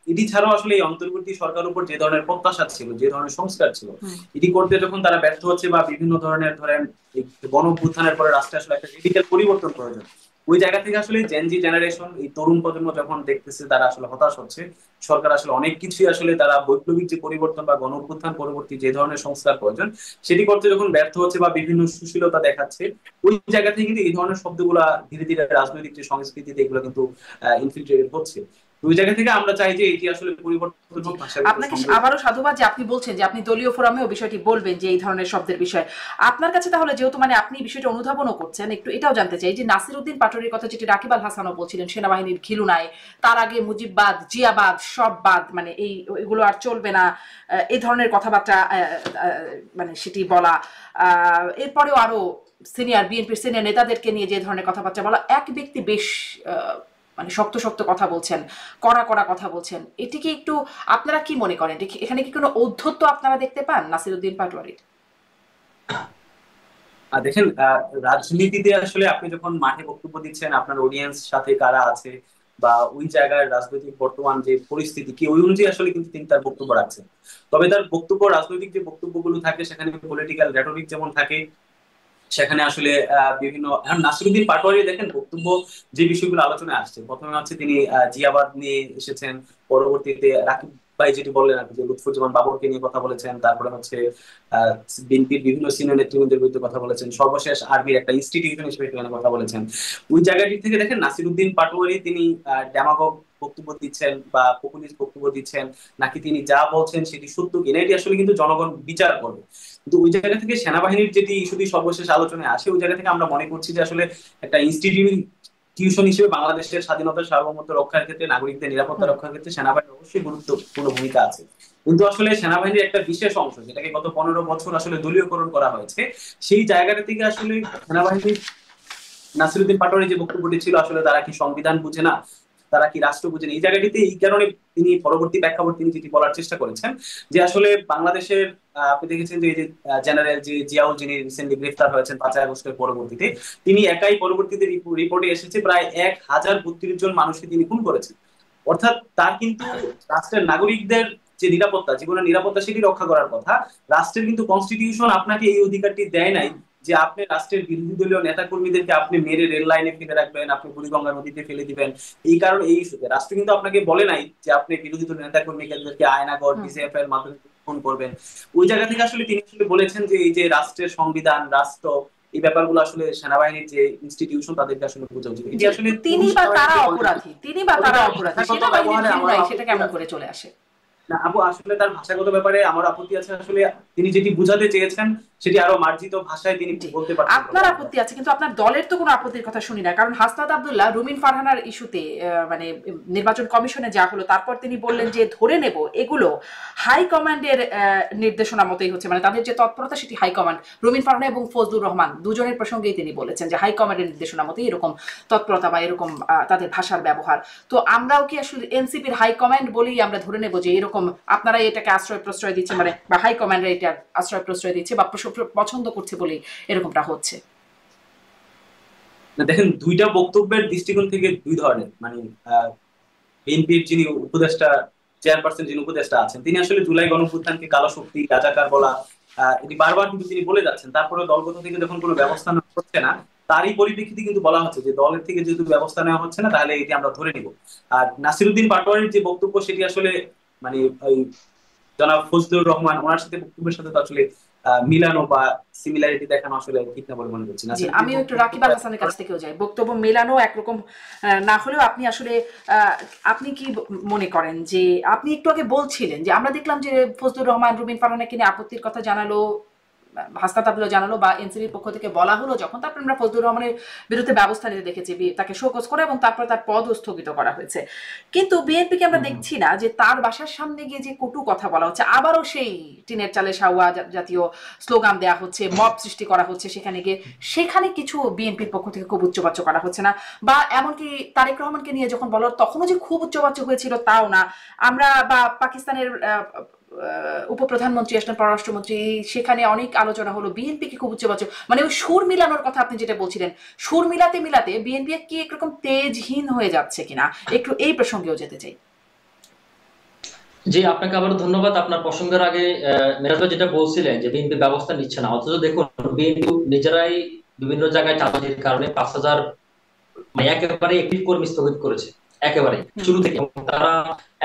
Speaker 2: এটি ছাড়াও আসলে এই অন্তর্বর্তী সরকার উপর যে ধরনের প্রত্যাশা ছিল, যে ধরনের সংস্কার ছিল, এটি করতে যখন তারা ব্যর্থ হচ্ছে বা বিভিন্ন ধরনের ধরেন এই গণ অভ্যুত্থানের পরে রাষ্ট্রে আসলে একটা রেডিক্যাল পরিবর্তন প্রয়োজন, ওই জায়গা থেকে আসলে জেনজি জেনারেশন, এই তরুণ প্রজন্ম যখন দেখতেছে তারা আসলে হতাশ হচ্ছে, সরকার আসলে অনেক কিছুই আসলে তারা বৈপ্লবিক যে পরিবর্তন বা গণ অভ্যুত্থান পরবর্তী যে ধরনের সংস্কার প্রয়োজন সেটি করতে যখন ব্যর্থ হচ্ছে বা বিভিন্ন সুশীলতা দেখাচ্ছে, ওই জায়গা থেকে কিন্তু এই ধরনের শব্দগুলা ধীরে ধীরে রাজনৈতিক যে সংস্কৃতিতে এগুলো কিন্তু ইনফিল্ট্রেটেড হচ্ছে। ওই জায়গা থেকে আমরা চাই যে এটি আসলে পরিবর্তন হোক, ভাষাগত
Speaker 1: আপনাকে
Speaker 2: সংযোগ।
Speaker 1: আবারও সাধুবাদ যে আপনি বলছেন যে আপনি দলীয় ফোরামেও বিষয়টি বলবেন যে এই ধরনের শব্দের বিষয় আপনার কাছে, তাহলে যেহেতু মানে আপনি বিষয়টা অনুধাবনও করছেন, একটু এটাও জানতে চাই যে নাসিরউদ্দিন পাটোয়ারির কথা যেটি রাকিব আল হাসানও বলছিলেন, সেনাবাহিনীর খিলুনায়, তার আগে মুজিববাদ, জিয়াবাদ, সব বাদ, মানে এগুলো আর চলবে না, এই ধরনের কথাবার্তা মানে সেটি বলা, এরপরেও আরো বিএনপির সিনিয়র নেতাদেরকে নিয়ে যে ধরনের কথাবার্তা বলা, এক ব্যক্তি বেশ মানে শক্ত শক্ত কথা বলছেন, কড়া কড়া কথা বলছেন, এটিকে একটু আপনারা কি মনে করেন, এখানে কি কোনো ঔদ্ধত্য আপনারা দেখতে পান নাসিরউদ্দিন পাটোয়ারির?
Speaker 2: দেখেন, রাজনীতিতে আসলে আপনি যখন মাঠে বক্তব্য দিচ্ছেন, আপনার অডিয়েন্স সাথে কারা আছে বা ওই জায়গায় রাজনৈতিক বর্তমান যে পরিস্থিতি কি, ওই অনুযায়ী আসলে কিন্তু তিনি তার বক্তব্য রাখছেন। তবে তার বক্তব্য, রাজনৈতিক যে বক্তব্যগুলো থাকে সেখানে পলিটিক্যাল রেটরিক যেমন থাকে, সেখানে আসলে বিভিন্ন, এখন নাসিরুদ্দিন পাটোয়ারি দেখেন বক্তব্য যে বিষয়গুলো আলোচনায় আসছে, প্রথমে হচ্ছে তিনি জিয়াবাদ নিয়ে এসেছেন, পরবর্তীতে রাকিব ভাই যেটি বললেন আর কি, যে লুৎফুজ্জামান বাবরকে নিয়ে কথা বলেছেন, তারপরে হচ্ছে বিএনপির বিভিন্ন সিনিয়র নেতৃবৃন্দের বিরুদ্ধে কথা বলেছেন, সর্বশেষ আর্মির একটা ইনস্টিটিউশন হিসেবে সেখানে কথা বলেছেন। ওই জায়গাটি থেকে দেখেন নাসিরুদ্দিন পাটোয়ারি তিনি ড্যামাগগ বক্তব্য দিচ্ছেন বা পপুলিস্ট বক্তব্য দিচ্ছেন, নাকি তিনি যা বলছেন সেটি সত্য কিনা, এটি আসলে কিন্তু জনগণ বিচার করবে। কিন্তু ওই জায়গা থেকে সেনাবাহিনীর যেটি ইস্যুটি সর্বশেষ আলোচনায় আসে, ওই জায়গা থেকে আমরা মনে করছি যে আসলে একটা ইনস্টিটিউশন হিসেবে বাংলাদেশের স্বাধীনতা সার্বভৌমত্ব রক্ষার ক্ষেত্রে, নাগরিকদের নিরাপত্তা রক্ষার ক্ষেত্রে সেনাবাহিনীর অবশ্যই গুরুত্বপূর্ণ ভূমিকা আছে। কিন্তু আসলে সেনাবাহিনীর একটা বিশেষ অংশ, যেটাকে গত 15 বছর আসলে দলীয়করণ করা হয়েছে, সেই জায়গাটা থেকে আসলে সেনাবাহিনীর নাসিরুদ্দিন পাটোয়ারি যে বক্তব্যটি ছিল, আসলে তারা কি সংবিধান বুঝে না, তারা কি রাষ্ট্র বুঝেন, এই জায়গাটিতে এই কারণে তিনি পরবর্তী প্রেক্ষাপট তিনি যেটি বলার চেষ্টা করেছেন যে আসলে বাংলাদেশের আপনি দেখেছেন যে এই যে জেনারেল যে জিয়াউল যিনি রিসেন্টলি গ্রেফতার হয়েছেন 5ই আগস্টের পরবর্তীতে, তিনি একাই পরবর্তীতে রিপোর্টে এসেছে প্রায় 1032 জন মানুষকে তিনি খুন করেছেন। অর্থাৎ তার কিন্তু রাষ্ট্রের নাগরিকদের যে নিরাপত্তা, জীবনের নিরাপত্তা সেটি রক্ষা করার কথা। রাষ্ট্রের কিন্তু কনস্টিটিউশন আপনাকে এই অধিকারটি দেয় নাই যে আপনি রাষ্ট্রের বিরোধী দলীয় নেতা কর্মীদেরকে আপনি মেরে রেল লাইনে ফেলে রাখবেন, আপনি বুড়িগঙ্গা নদীতে ফেলে দিবেন। এই কারণে এই রাষ্ট্র কিন্তু আপনাকে বলে নাই যে আপনি বিরোধী দলীয় নেতা কর্মীদেরকে আয়নাগর বিসিএফ এর মাধ্যমে খুন করবেন। ওই জায়গা থেকে আসলে তিনি আসলে বলেছেন যে এই যে রাষ্ট্রের সংবিধান, রাষ্ট্র, এই ব্যাপারগুলো আসলে সেনাবাহিনীর যে ইনস্টিটিউশন তাদেরকে আসলে বোঝা উচিত। এটি আসলে
Speaker 1: তিনি বা তারা অপরাধী, তিনি বা তারা অপরাধী, সেনাবাহিনীর ভুল নাই, সেটা কেমন করে চলে আসে?
Speaker 2: না আপু, আসলে তার ভাষাগত ব্যাপারে আমার আপত্তি আছে। আসলে তিনি যেটি বুঝাতে চেয়েছেন সেটি আরো মার্জিত ভাষায় তিনি বলতে পারছেন।
Speaker 1: আপনার আপত্তি আছে, কিন্তু আপনার দলের তো কোনো আপত্তির কথা শুনি না। কারণ হাসনাত আব্দুল্লাহ রুমিন ফারহানার ইস্যুতে মানে নির্বাচন কমিশনে যা হলো, তারপর তিনি বললেন যে ধরে নেব এগুলো হাই কমান্ডের নির্দেশনা মতোই হচ্ছে, মানে তাদের যে তৎপরতা সেটি হাই কমান্ড। রুমিন ফারহানা এবং ফজলুর রহমান দুজনের প্রসঙ্গেই তিনি বলেছেন যে হাই কমান্ডের নির্দেশনা মতোই এরকম তৎপরতা বা এরকম তাদের ভাষার ব্যবহার। তো আমরাও কি আসলে এনসিপির হাই কমান্ড বলেই আমরা ধরে নেব যে এরকম আপনারা এটাকে আশ্রয় প্রশ্রয় দিচ্ছে, মানে বা হাই কমান্ডার এটা আশ্রয় প্রশ্রয় দিচ্ছে বা পছন্দ করছে বলেই এরকমটা হচ্ছে?
Speaker 2: দেখেন, দুইটা বক্তব্যের দৃষ্টিকোণ থেকে দুই ধরনের। মানে বিএনপির যিনি উপদেষ্টা, চেয়ারপারসন যিনি উপদেষ্টা আছেন, তিনি আসলে জুলাই গণঅভ্যুত্থানকে কালো শক্তি, রাজাকার বলা এটি বারবার কিন্তু তিনি বলে যাচ্ছেন। তারপরে দলগত থেকে যখন কোনো ব্যবস্থা নেওয়া হচ্ছে না, তারই পরিপ্রেক্ষিতে কিন্তু বলা হচ্ছে যে দলের থেকে যেহেতু ব্যবস্থা নেওয়া হচ্ছে না তাহলে এটি আমরা ধরে নিব। আর নাসিরউদ্দিন পাটোয়ারির যে বক্তব্য সেটি আসলে মানে ওই জনাব ফজলুর রহমান ওনার সাথে বক্তব্যের সাথে তো আসলে মিলানো বা সিমিলারিটি দেখানো আসলে ঠিক না বলে মনে করছি না।
Speaker 1: জি, আমিও একটু রাকিব আল হাসানের কাছ থেকেও যাই। বক্তব্য মেলানো একরকম না হলেও আপনি আসলে আপনি কি মনে করেন যে আপনি একটু আগে বলছিলেন যে আমরা দেখলাম যে ফজলুর রহমান রুমিন ফারহানাকে নিয়ে আপত্তির কথা জানালো, হাসনাত আব্দুল্লাহ জানালো বা এনসিপির পক্ষ থেকে বলা হলো যখন, তারপর আমরা ফজলুর রহমানের বিরুদ্ধে ব্যবস্থা নিতে দেখেছি, তাকে শোকজ করা এবং তারপর তার পদও স্থগিত করা হয়েছে। কিন্তু বিএনপিকে আমরা দেখছি না যে তার বাসার সামনে গিয়ে যে কটু কথা বলা হচ্ছে, আবারও সেই টিনের চালে সাওয়া জাতীয় স্লোগান দেওয়া হচ্ছে, মব সৃষ্টি করা হচ্ছে সেখানে গিয়ে, সেখানে কিছু বিএনপির পক্ষ থেকে খুব উচ্চবাচ্য করা হচ্ছে না। বা এমনকি তারেক রহমানকে নিয়ে যখন বলো তখনও যে খুব উচ্চবাচ্য হয়েছিল তাও না। আমরা বা পাকিস্তানের উপপ্রধানমন্ত্রী আসলেন, পররাষ্ট্রমন্ত্রী, সেখানে অনেক আলোচনা হলো, বিএনপিকে খুব উচ্চবাচ্য, মানে ওই সুর মিলানোর কথা আপনি যেটা বলছিলেন, সুর মিলাতে মিলাতে বিএনপি কি একরকম তেজহীন হয়ে যাচ্ছে কিনা, একটু এই প্রসঙ্গেও যেতে চাই।
Speaker 3: জি, আপনাকে আবারও ধন্যবাদ। আপনার প্রসঙ্গের আগে মেরাজ ভাই যেটা বলছিলেন যে বিএনপি ব্যবস্থা নিচ্ছে না, অথচ দেখুন বিএনপি নিজেরাই বিভিন্ন জায়গায় চাঁদাবাজির কারণে 5,000 মানে একেবারে একটি কর্মী স্থগিত করেছে একেবারে শুরু থেকে। তারা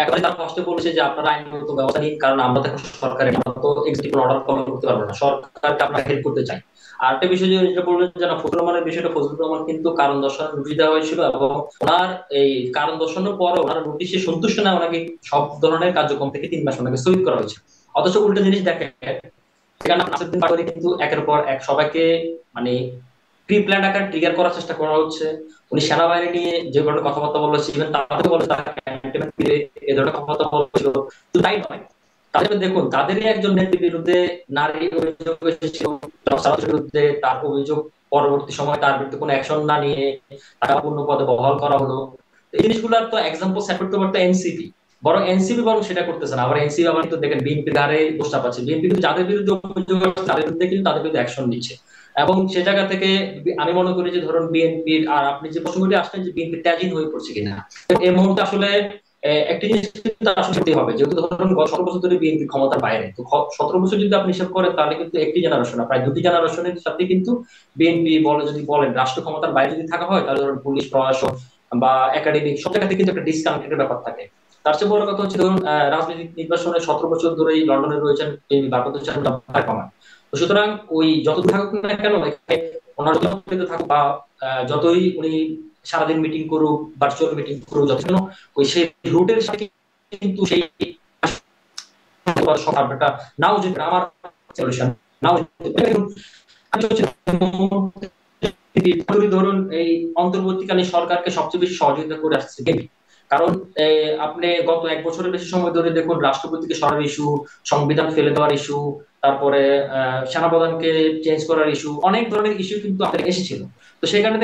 Speaker 3: একেবারে তার কষ্ট বলেছে যে আপনারা আইনগত ব্যবস্থা নিন, কারণ আমরা তো সরকারের এক্সিকিউটিভ অর্ডার ফলো করতে পারবো না, সরকারকে আমরা হেল্প করতে চাই। আর একটা বিষয় যেটা বললেন যে ফজলুর রহমানের বিষয়টা, ফজলুর রহমান কিন্তু কারণ দর্শানোর নোটিশ দেওয়া হয়েছিল এবং ওনার এই কারণ দর্শানোর পরে ওনার নোটিশে সন্তুষ্ট না, ওনাকে সব ধরনের কার্যক্রম থেকে 3 মাস ওনাকে স্থগিত করা হয়েছে। অথচ উল্টো জিনিস দেখেন, সেখানে নাসিরউদ্দিন পাটোয়ারি কিন্তু একের পর এক সবাইকে মানে প্রি প্ল্যান আকারে ট্রিগার করার চেষ্টা করা হচ্ছে। উনি সেনাবাহিনী নিয়ে যে ধরনের কথাবার্তা বলেছিলেন, তাদের বলে এ ধরনের কথাবার্তা বলেছিল। তো তাই নয়, তাদের দেখুন তাদেরই একজন নেত্রীর বিরুদ্ধে নারী অভিযোগ এসেছিল, বিরুদ্ধে তার অভিযোগ পরবর্তী সময় তার বিরুদ্ধে কোনো অ্যাকশন না নিয়ে তাকে পূর্ণ পদে বহাল করা হলো। এই জিনিসগুলোর তো এক্সাম্পল সেট করতে পারতো এনসিপি, বরং এনসিপি বরং সেটা করতেছে না। আবার এনসিপি আবার কিন্তু দেখেন বিএনপির গাড়ে দোষটা পাচ্ছে, বিএনপি কিন্তু যাদের বিরুদ্ধে অভিযোগ আছে তাদের বিরুদ্ধে কিন্তু তাদের বিরুদ্ধে অ্যাকশন নিচ্ছে। এবং সে জায়গা থেকে আমি মনে করি যে ধরুন বিএনপির, আর আপনি যে প্রসঙ্গটি আসলেন যে বিএনপি ট্যাজিং হয়ে পড়ছে কিনা, এই মুহূর্তে আসলে একটি জিনিস কিন্তু আসলে হবে, যেহেতু ধরুন 17 বছর ধরে বিএনপি ক্ষমতার বাইরে, তো 17 বছর যদি আপনি হিসাব করেন তাহলে কিন্তু একটি জেনারেশন, প্রায় 2টি জেনারেশনের সাথে কিন্তু বিএনপি যদি বলেন রাষ্ট্র ক্ষমতার বাইরে যদি থাকা হয় তাহলে ধরুন পুলিশ প্রশাসন বা একাডেমিক সব জায়গাতে কিন্তু একটা ডিসকানেক্টেড ব্যাপার থাকে। তার চেয়ে বড় কথা হচ্ছে ধরুন রাজনৈতিক নির্বাচনে 17 বছর ধরেই লন্ডনে রয়েছেন ভারপ্রাপ্ত চেয়ারম্যান। তো সুতরাং ওই যত থাকুক না কেন ওনার থাকুক বা যতই উনি সারাদিন মিটিং করুক, ভার্চুয়াল মিটিং করুক, যত ওই সেই রুটের সাথে কিন্তু সেই নাও যেতে আমার সলিউশন নাও ধরুন এই অন্তর্বর্তীকালীন সরকারকে সবচেয়ে বেশি সহযোগিতা করে আসছে। কারণ আপনি গত 1 বছরের বেশি সময় ধরে দেখুন রাষ্ট্রপতিকে সরার ইস্যু, সংবিধান ফেলে দেওয়ার ইস্যু, তারপরে সেনাপ্রধানকে চেঞ্জ করার ইস্যু, অনেক ধরনের ইস্যু কিন্তু আপনাদের এসেছিল। তো সেখানে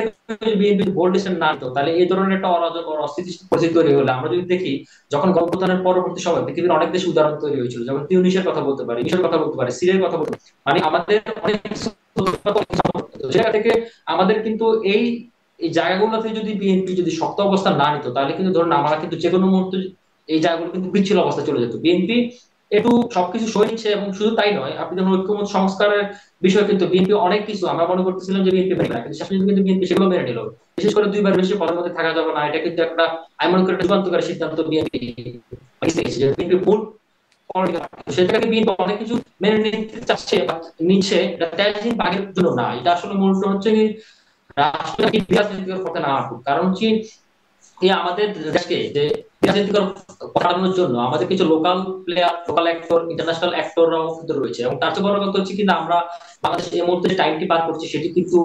Speaker 3: বিএনপি বোল্ড ডিসিশন না নিত, তাহলে এই ধরনের একটা অরাজক অস্থিতিশীল পরিস্থিতি তৈরি হলে আমরা যদি দেখি, যখন গণঅভ্যুত্থানের পরবর্তী সময় পৃথিবীর অনেক দেশে উদাহরণ তৈরি হয়েছিল, যেমন তিউনিসের কথা বলতে পারি, মিশরের কথা বলতে পারি, সিরিয়ার কথা বলতে পারি, মানে আমাদের অনেক জায়গা থেকে আমাদের কিন্তু এই এই জায়গাগুলোতে যদি বিএনপি যদি শক্ত অবস্থান না নিত, তাহলে কিন্তু ধরুন আমরা কিন্তু যে কোনো মুহূর্তে এই জায়গাগুলো কিন্তু বিচ্ছিন্ন অবস্থা চলে যেত। বিএনপি একটু সবকিছু সই নিচ্ছে, এবং শুধু তাই নয়, আপনি যখন ঐক্যমত সংস্কারের বিষয় কিন্তু বিএনপি অনেক কিছু, আমরা মনে করতেছিলাম যে বিএনপি মেনে নেয়, কিন্তু শেষ পর্যন্ত কিন্তু বিএনপি সেগুলো মেনে নিল। বিশেষ করে 2বার বেশি পদের মধ্যে থাকা যাবে না, এটা কিন্তু একটা, আমি মনে করি একটা যুগান্তকারী সিদ্ধান্ত বিএনপি বিএনপি ভুল সেটাকে বিএনপি অনেক কিছু মেনে নিতে চাচ্ছে বা নিচ্ছে, এটা ত্যাগহীন বাঘের জন্য না, এটা আসলে মূলত হচ্ছে কি রাষ্ট্রকে রাজনীতির পথে না আটুক। কারণ হচ্ছে এই আমাদের দেশকে যে রাজনীতিকর করানোর জন্য আমাদের কিছু local player, local actor, international অ্যাক্টররাও কিন্তু রয়েছে, এবং তার চেয়ে বড় কথা হচ্ছে কিন্তু আমরা বাংলাদেশ এই মুহূর্তে যে টাইমটি পার করছি সেটি কিন্তু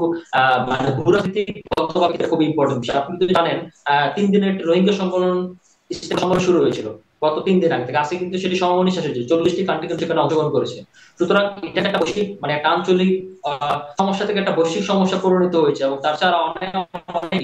Speaker 3: মানে ভূরাজনীতিক তথ্যভাবে খুব ইম্পর্টেন্ট বিষয়। আপনি যদি জানেন 3 দিনের রোহিঙ্গা সম্মেলন শুরু হয়েছিল গত 3 দিন আগে থেকে, আজকে কিন্তু সেটি সমাপনী শেষ হয়েছে, 40টি কান্ট্রি কিন্তু সেখানে অংশগ্রহণ করেছে। সুতরাং এটা একটা বৈশ্বিক মানে একটা আঞ্চলিক সমস্যা থেকে একটা বৈশ্বিক সমস্যা পরিণত হয়েছে, এবং তার ছাড়া অনেক অনেক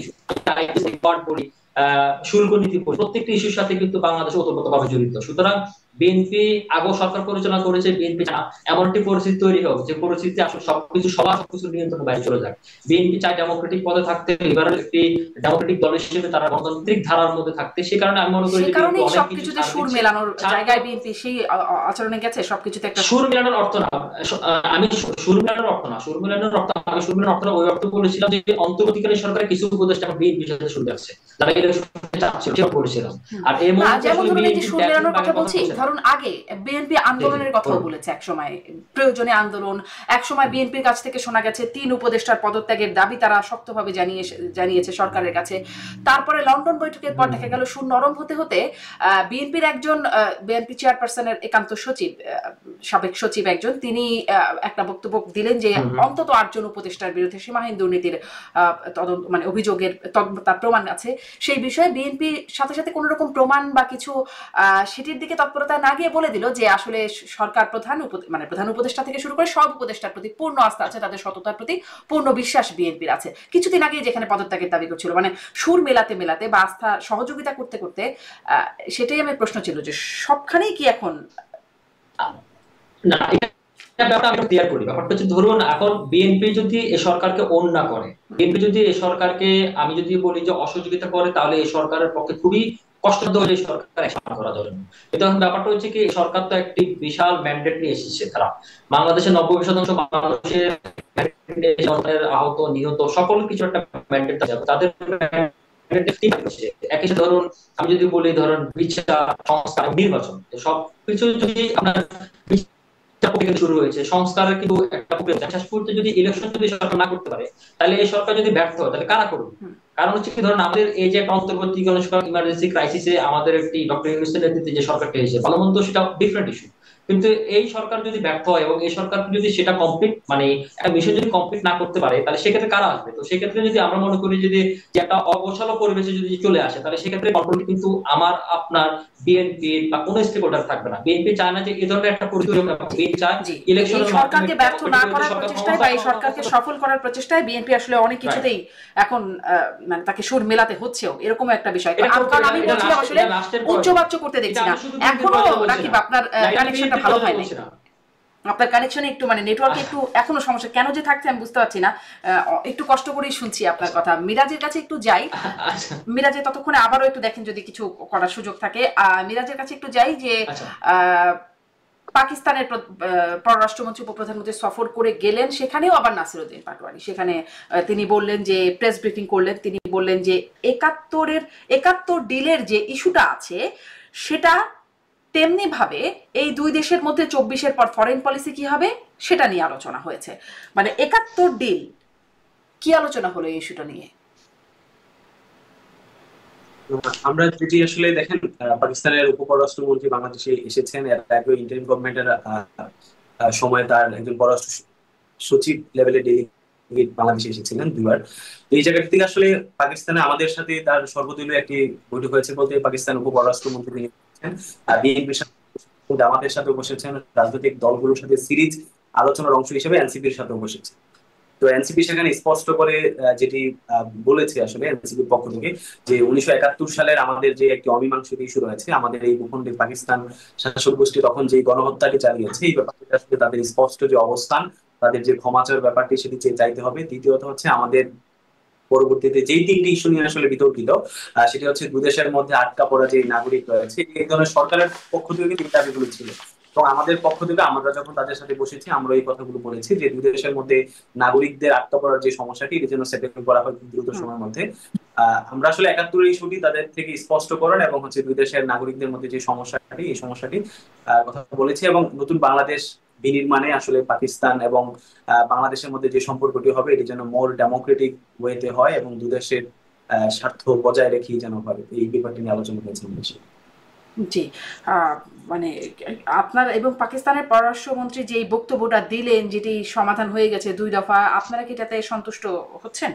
Speaker 3: শুল্ক নীতি, প্রত্যেকটি ইস্যুর সাথে কিন্তু বাংলাদেশ ওতপ্রোতভাবে জড়িত। সুতরাং বিএনপি আগেও সরকার পরিচালনা করেছে, বিএনপি এমন একটি পরিস্থিতি তৈরি হোক যে পরিস্থিতি আসলে সবকিছু নিয়ন্ত্রণের বাইরে চলে যায়। বিএনপি চায় ডেমোক্রেটিক পদে থাকতে, লিবারাল একটি ডেমোক্রেটিক দল হিসেবে তারা গণতান্ত্রিক ধারার মধ্যে থাকতে। সে কারণে আমি মনে করি
Speaker 1: সে
Speaker 3: যে
Speaker 1: কারণেই
Speaker 3: অনেক কিছু
Speaker 1: সবকিছুতে সুর মেলানোর জায়গায় বিএনপি সেই আচরণে গেছে, সবকিছুতে একটা
Speaker 3: সুর মেলানোর অর্থ না, আমি সুর মেলানোর অর্থ না, সুর মেলানোর অর্থ আমি সুর মেলানোর অর্থ ওই অর্থ বলেছিলাম যে অন্তর্বর্তীকালীন সরকারের কিছু উপদেষ্টা বিএনপির সাথে সুর যাচ্ছে, তারা ইলেকশনে চাচ্ছে, সেটা বলেছিলাম। আর এই
Speaker 1: না,
Speaker 3: মুহূর্তে
Speaker 1: যেমন
Speaker 3: আসলে
Speaker 1: ধরুন এই যে
Speaker 3: বিএনপি
Speaker 1: সুর মেলানোর কথা বলছি,
Speaker 3: বলছে।
Speaker 1: ধরুন আগে বিএনপি আন্দোলনের কথাও বলেছে এক সময়, প্রয়োজনে আন্দোলন। এক সময় বিএনপির কাছ থেকে শোনা গেছে 3 উপদেষ্টার পদত্যাগের দাবি তারা শক্তভাবে জানিয়েছে সরকারের কাছে। তারপরে লন্ডন বৈঠকের পর দেখা গেল সুর নরম হতে হতে বিএনপির একজন বিএনপি চেয়ারপারসনের একান্ত সচিব, সাবেক সচিব একজন, তিনি একটা বক্তব্য দিলেন যে অন্তত 8 জন উপদেষ্টার বিরুদ্ধে সীমাহীন দুর্নীতির মানে অভিযোগের তার প্রমাণ আছে। সেই বিষয়ে বিএনপি সাথে সাথে কোন রকম প্রমাণ বা কিছু সেটির দিকে তৎপরতা না গিয়ে বলে দিল যে আসলে সরকার মানে প্রধান উপদেষ্টা থেকে শুরু করে সব উপদেষ্টার প্রতি পূর্ণ আস্থা আছে, তাদের সততার প্রতি পূর্ণ বিশ্বাস বিএনপির আছে। কিছুদিন আগে যেখানে পদত্যাগের দাবি করছিল, মানে সুর মেলাতে মেলাতে বা আস্থা সহযোগিতা করতে করতে, সেটাই আমার প্রশ্ন ছিল যে সবখানেই কি এখন
Speaker 3: না, ব্যাপারটা আমি ক্লিয়ার করি। ব্যাপারটা হচ্ছে ধরুন এখন বিএনপি যদি এই সরকারকে ওন না করে, বিএনপি যদি এই সরকারকে আমি যদি বলি যে অসহযোগিতা করে, তাহলে এই সরকারের পক্ষে খুবই কষ্টসাধ্য হয়ে সরকার অ্যাকশন করা যাবে না। কিন্তু এখন ব্যাপারটা হচ্ছে কি, সরকার তো একটি বিশাল ম্যান্ডেট নিয়ে এসেছে, তারা বাংলাদেশের 90% মানুষের আহত নিহত সকল কিছু একটা ম্যান্ডেট আছে তাদের। একই সাথে ধরুন আমি যদি বলি ধরুন বিচার, সংস্কার, নির্বাচন, সবকিছু যদি আপনার শুরু হয়েছে, সংস্কারের কিন্তু একটা প্রক্রিয়া, শেষ পর্যন্ত যদি ইলেকশন যদি সরকার না করতে পারে, তাহলে এই সরকার যদি ব্যর্থ হয় তাহলে কারা করবে? কারণ হচ্ছে কি, ধরুন আমাদের এই যে একটা অন্তর্বর্তীকালীন সরকার ইমার্জেন্সি ক্রাইসিসে আমাদের একটি ডক্টর ইউনূসের নেতৃত্বে যে সরকারটা এসেছে, ভালো মন্দ সেটা ডিফারেন্ট ইস্যু, কিন্তু এই সরকার যদি ব্যর্থ হয় এবং এই সরকার যদি সেটা কমপ্লিট মানে একটা মিশন যদি কমপ্লিট না করতে পারে, তাহলে সেক্ষেত্রে কারা আসবে? তো সেক্ষেত্রে যদি আমরা মনে করি যদি যে একটা অগোছালো পরিবেশে যদি চলে আসে, তাহলে সেক্ষেত্রে কন্ট্রোল কিন্তু আমার আপনার বিএনপির বা কোনো স্টেক হোল্ডার থাকবে না। বিএনপি চায় না যে এই ধরনের একটা পরিস্থিতি, বিএনপি চায় ইলেকশনের
Speaker 1: সরকারকে ব্যর্থ না করার প্রচেষ্টায় বা এই সরকারকে সফল করার প্রচেষ্টায় বিএনপি আসলে অনেক কিছুতেই এখন মানে তাকে সুর মেলাতে হচ্ছেও, এরকম একটা বিষয়। কারণ আমি বলছিলাম আসলে উচ্চবাচ্য করতে দেখছি না এখনো, রাকিব আপনার কানেকশনটা ভালো হয় না, আপনার কানেকশনে একটু মানে নেটওয়ার্কে একটু এখনো সমস্যা, কেন যে থাকছে আমি বুঝতে পারছি না। একটু কষ্ট করেই শুনছি আপনার কথা। মিরাজের কাছে একটু যাই, মিরাজে ততক্ষণে আবারও একটু দেখেন যদি কিছু করার সুযোগ থাকে। মিরাজের কাছে একটু যাই যে পাকিস্তানের পররাষ্ট্রমন্ত্রী উপপ্রধানমন্ত্রী সফর করে গেলেন, সেখানেও আবার নাসিরউদ্দিন পাটোয়ারি সেখানে তিনি বললেন যে প্রেস ব্রিফিং করলেন, তিনি বললেন যে 71 ডিলের যে ইস্যুটা আছে সেটা তেমনি ভাবে এই 2 দেশের মধ্যে 24-এর পর ফরেন পলিসি কি হবে সেটা নিয়ে আলোচনা হয়েছে। মানে 71 ডিল কি আলোচনা হলো এই ইস্যুটা নিয়ে?
Speaker 2: আমরা যদি আসলে দেখেন, পাকিস্তানের উপপররাষ্ট্রমন্ত্রী বাংলাদেশে এসেছেন, এর আগে ইন্টারিম গভর্নমেন্টের সময় তার একজন পররাষ্ট্র সচিব লেভেলের ডেলিগেট বাংলাদেশে এসেছিলেন 2বার। এই জায়গা থেকে আসলে পাকিস্তানে আমাদের সাথে তার সর্বদলীয় একটি বৈঠক হয়েছে বলতে পাকিস্তান উপপররাষ্ট্রমন্ত্রী তিনি বিএনপির সাথে জামাতের সাথে বসেছেন, রাজনৈতিক দলগুলোর সাথে সিরিজ আলোচনার অংশ হিসেবে এনসিপির সাথেও বসেছেন। তো এনসিপি সেখানে স্পষ্ট করে যেটি বলেছে আসলে এনসিপির পক্ষ থেকে, যে 1971 সালের আমাদের যে একটি অমীমাংসিত ইস্যু রয়েছে, আমাদের এই ভূখণ্ডে পাকিস্তান শাসক গোষ্ঠী তখন যে গণহত্যাটি চালিয়েছে, এই ব্যাপারটা আসলে তাদের স্পষ্ট যে অবস্থান, তাদের যে ক্ষমা চাওয়ার ব্যাপারটি সেটি চাইতে হবে। দ্বিতীয়ত হচ্ছে আমাদের পরবর্তীতে যেই তিনটি ইস্যু নিয়ে আসলে বিতর্কিত, সেটি হচ্ছে দুই দেশের মধ্যে আটকা পড়া যে নাগরিক রয়েছে, এই ধরনের সরকারের পক্ষ থেকে কিন্তু এই দাবিগুলো ছিল। এবং আমাদের পক্ষ থেকে আমরা যখন তাদের সাথে বসেছি, আমরা এই কথাগুলো বলেছি যে দুই দেশের মধ্যে নাগরিকদের আটকা পড়ার যে সমস্যাটি, এটি যেন সেটেল করা হয় খুব দ্রুত সময়ের মধ্যে। আমরা আসলে 71-এর ইস্যুটি তাদের থেকে স্পষ্টকরণ এবং হচ্ছে দুই দেশের নাগরিকদের মধ্যে যে সমস্যাটি, এই সমস্যাটি কথা বলেছি। এবং নতুন বাংলাদেশ বিনির্মাণে আসলে পাকিস্তান এবং বাংলাদেশের মধ্যে যে সম্পর্কটি হবে, এটি যেন মোর ডেমোক্রেটিক ওয়েতে হয় এবং দু দেশের স্বার্থ বজায় রেখেই যেন হয়, এই ব্যাপারটি নিয়ে আলোচনা হয়েছে আমাদের সাথে।
Speaker 1: জি। মানে আপনার এবং পাকিস্তানের পররাষ্ট্রমন্ত্রী যে বক্তব্যটা দিলেন, যেটি সমাধান হয়ে গেছে 2 দফা, আপনারা কি এটাতে সন্তুষ্ট হচ্ছেন?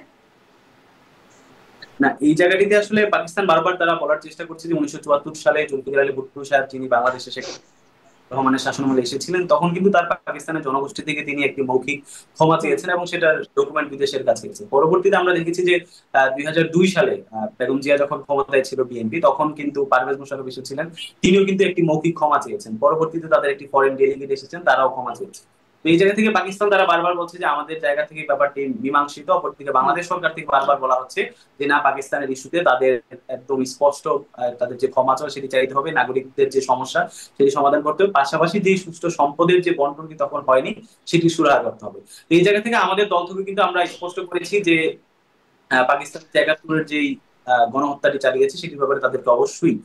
Speaker 2: না, এই জায়গাটিতে আসলে পাকিস্তান বারবার তারা বলার চেষ্টা করছে যে 1974 সালে জুলফিকার আলী ভুট্টো সাহেব, যিনি বাংলাদেশে শেখ রহমানের শাসনামলে এসেছিলেন, তখন কিন্তু তার পাকিস্তানের জনগোষ্ঠী থেকে তিনি একটি মৌখিক ক্ষমা চেয়েছেন এবং সেটার ডকুমেন্ট বিদেশের কাছে গেছে। পরবর্তীতে আমরা দেখেছি যে 2002 সালে বেগম জিয়া যখন ক্ষমতায় ছিল বিএনপি, তখন কিন্তু পারভেজ মোশাররফ এসেছিলেন, তিনিও কিন্তু একটি মৌখিক ক্ষমা চেয়েছেন। পরবর্তীতে তাদের একটি ফরেন ডেলিগেট এসেছেন, তারাও ক্ষমা চেয়েছেন। তো এই জায়গা থেকে পাকিস্তান তারা বারবার বলছে যে আমাদের জায়গা থেকে ব্যাপারটি মীমাংসিত। অপরদিকে বাংলাদেশ সরকার থেকে বারবার বলা হচ্ছে যে না, পাকিস্তানের ইস্যুতে তাদের একদম স্পষ্ট তাদের যে ক্ষমা চাওয়া সেটি চাইতে হবে, নাগরিকদের যে সমস্যা সেটি সমাধান করতে হবে, পাশাপাশি যে সুষ্ঠু সম্পদের যে বন্টনটি তখন হয়নি সেটি সুরাহা করতে হবে। তো এই জায়গা থেকে আমাদের দল থেকে কিন্তু আমরা স্পষ্ট করেছি যে পাকিস্তান 71-এর যেই গণহত্যাটি চালিয়েছে সেটির ব্যাপারে তাদেরকে অবশ্যই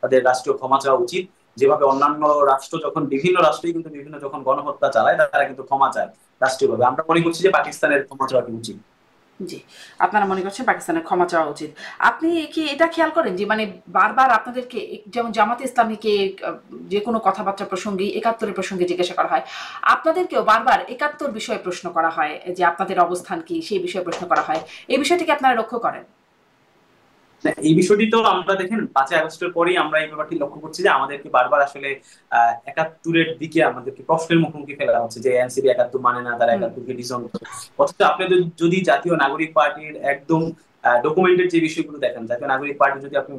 Speaker 2: তাদের রাষ্ট্রীয় ক্ষমা চাওয়া উচিত। যেভাবে অন্যান্য রাষ্ট্র যখন বিভিন্ন রাষ্ট্রই কিন্তু বিভিন্ন যখন গণহত্যা চালায়, তারা কিন্তু ক্ষমা চায় রাষ্ট্রীয়ভাবে, আমরা মনে করছি যে পাকিস্তানের ক্ষমা চাওয়াটি উচিত।
Speaker 1: জি। আপনারা মনে করছেন পাকিস্তানের ক্ষমা চাওয়া উচিত। আপনি কি এটা খেয়াল করেন যে মানে বারবার আপনাদেরকে যেমন জামাতে ইসলামীকে যে কোনো কথাবার্তা প্রসঙ্গে 71-এর প্রসঙ্গে জিজ্ঞাসা করা হয়, আপনাদেরকেও বারবার 71 বিষয়ে প্রশ্ন করা হয় যে আপনাদের অবস্থান কি, সেই বিষয়ে প্রশ্ন করা হয়। এই বিষয়টিকে আপনারা লক্ষ্য করেন?
Speaker 2: এই বিষয়টি তো আমরা দেখেন 5ই আগস্টের পরেই আমরা এই ব্যাপারটি লক্ষ্য করছি যে আমাদেরকে বারবার আসলে 71-এর দিকে আমাদেরকে প্রশ্নের মুখোমুখি ফেলা হচ্ছে যে এনসিপি 71 মানে না, তারা 71-কে ডিসন করে। অথচ আপনাদের যদি জাতীয় নাগরিক পার্টির একদম ডকুমেন্টের যে বিষয়গুলো দেখেন, জাতীয় নাগরিক পার্টি যদি আপনি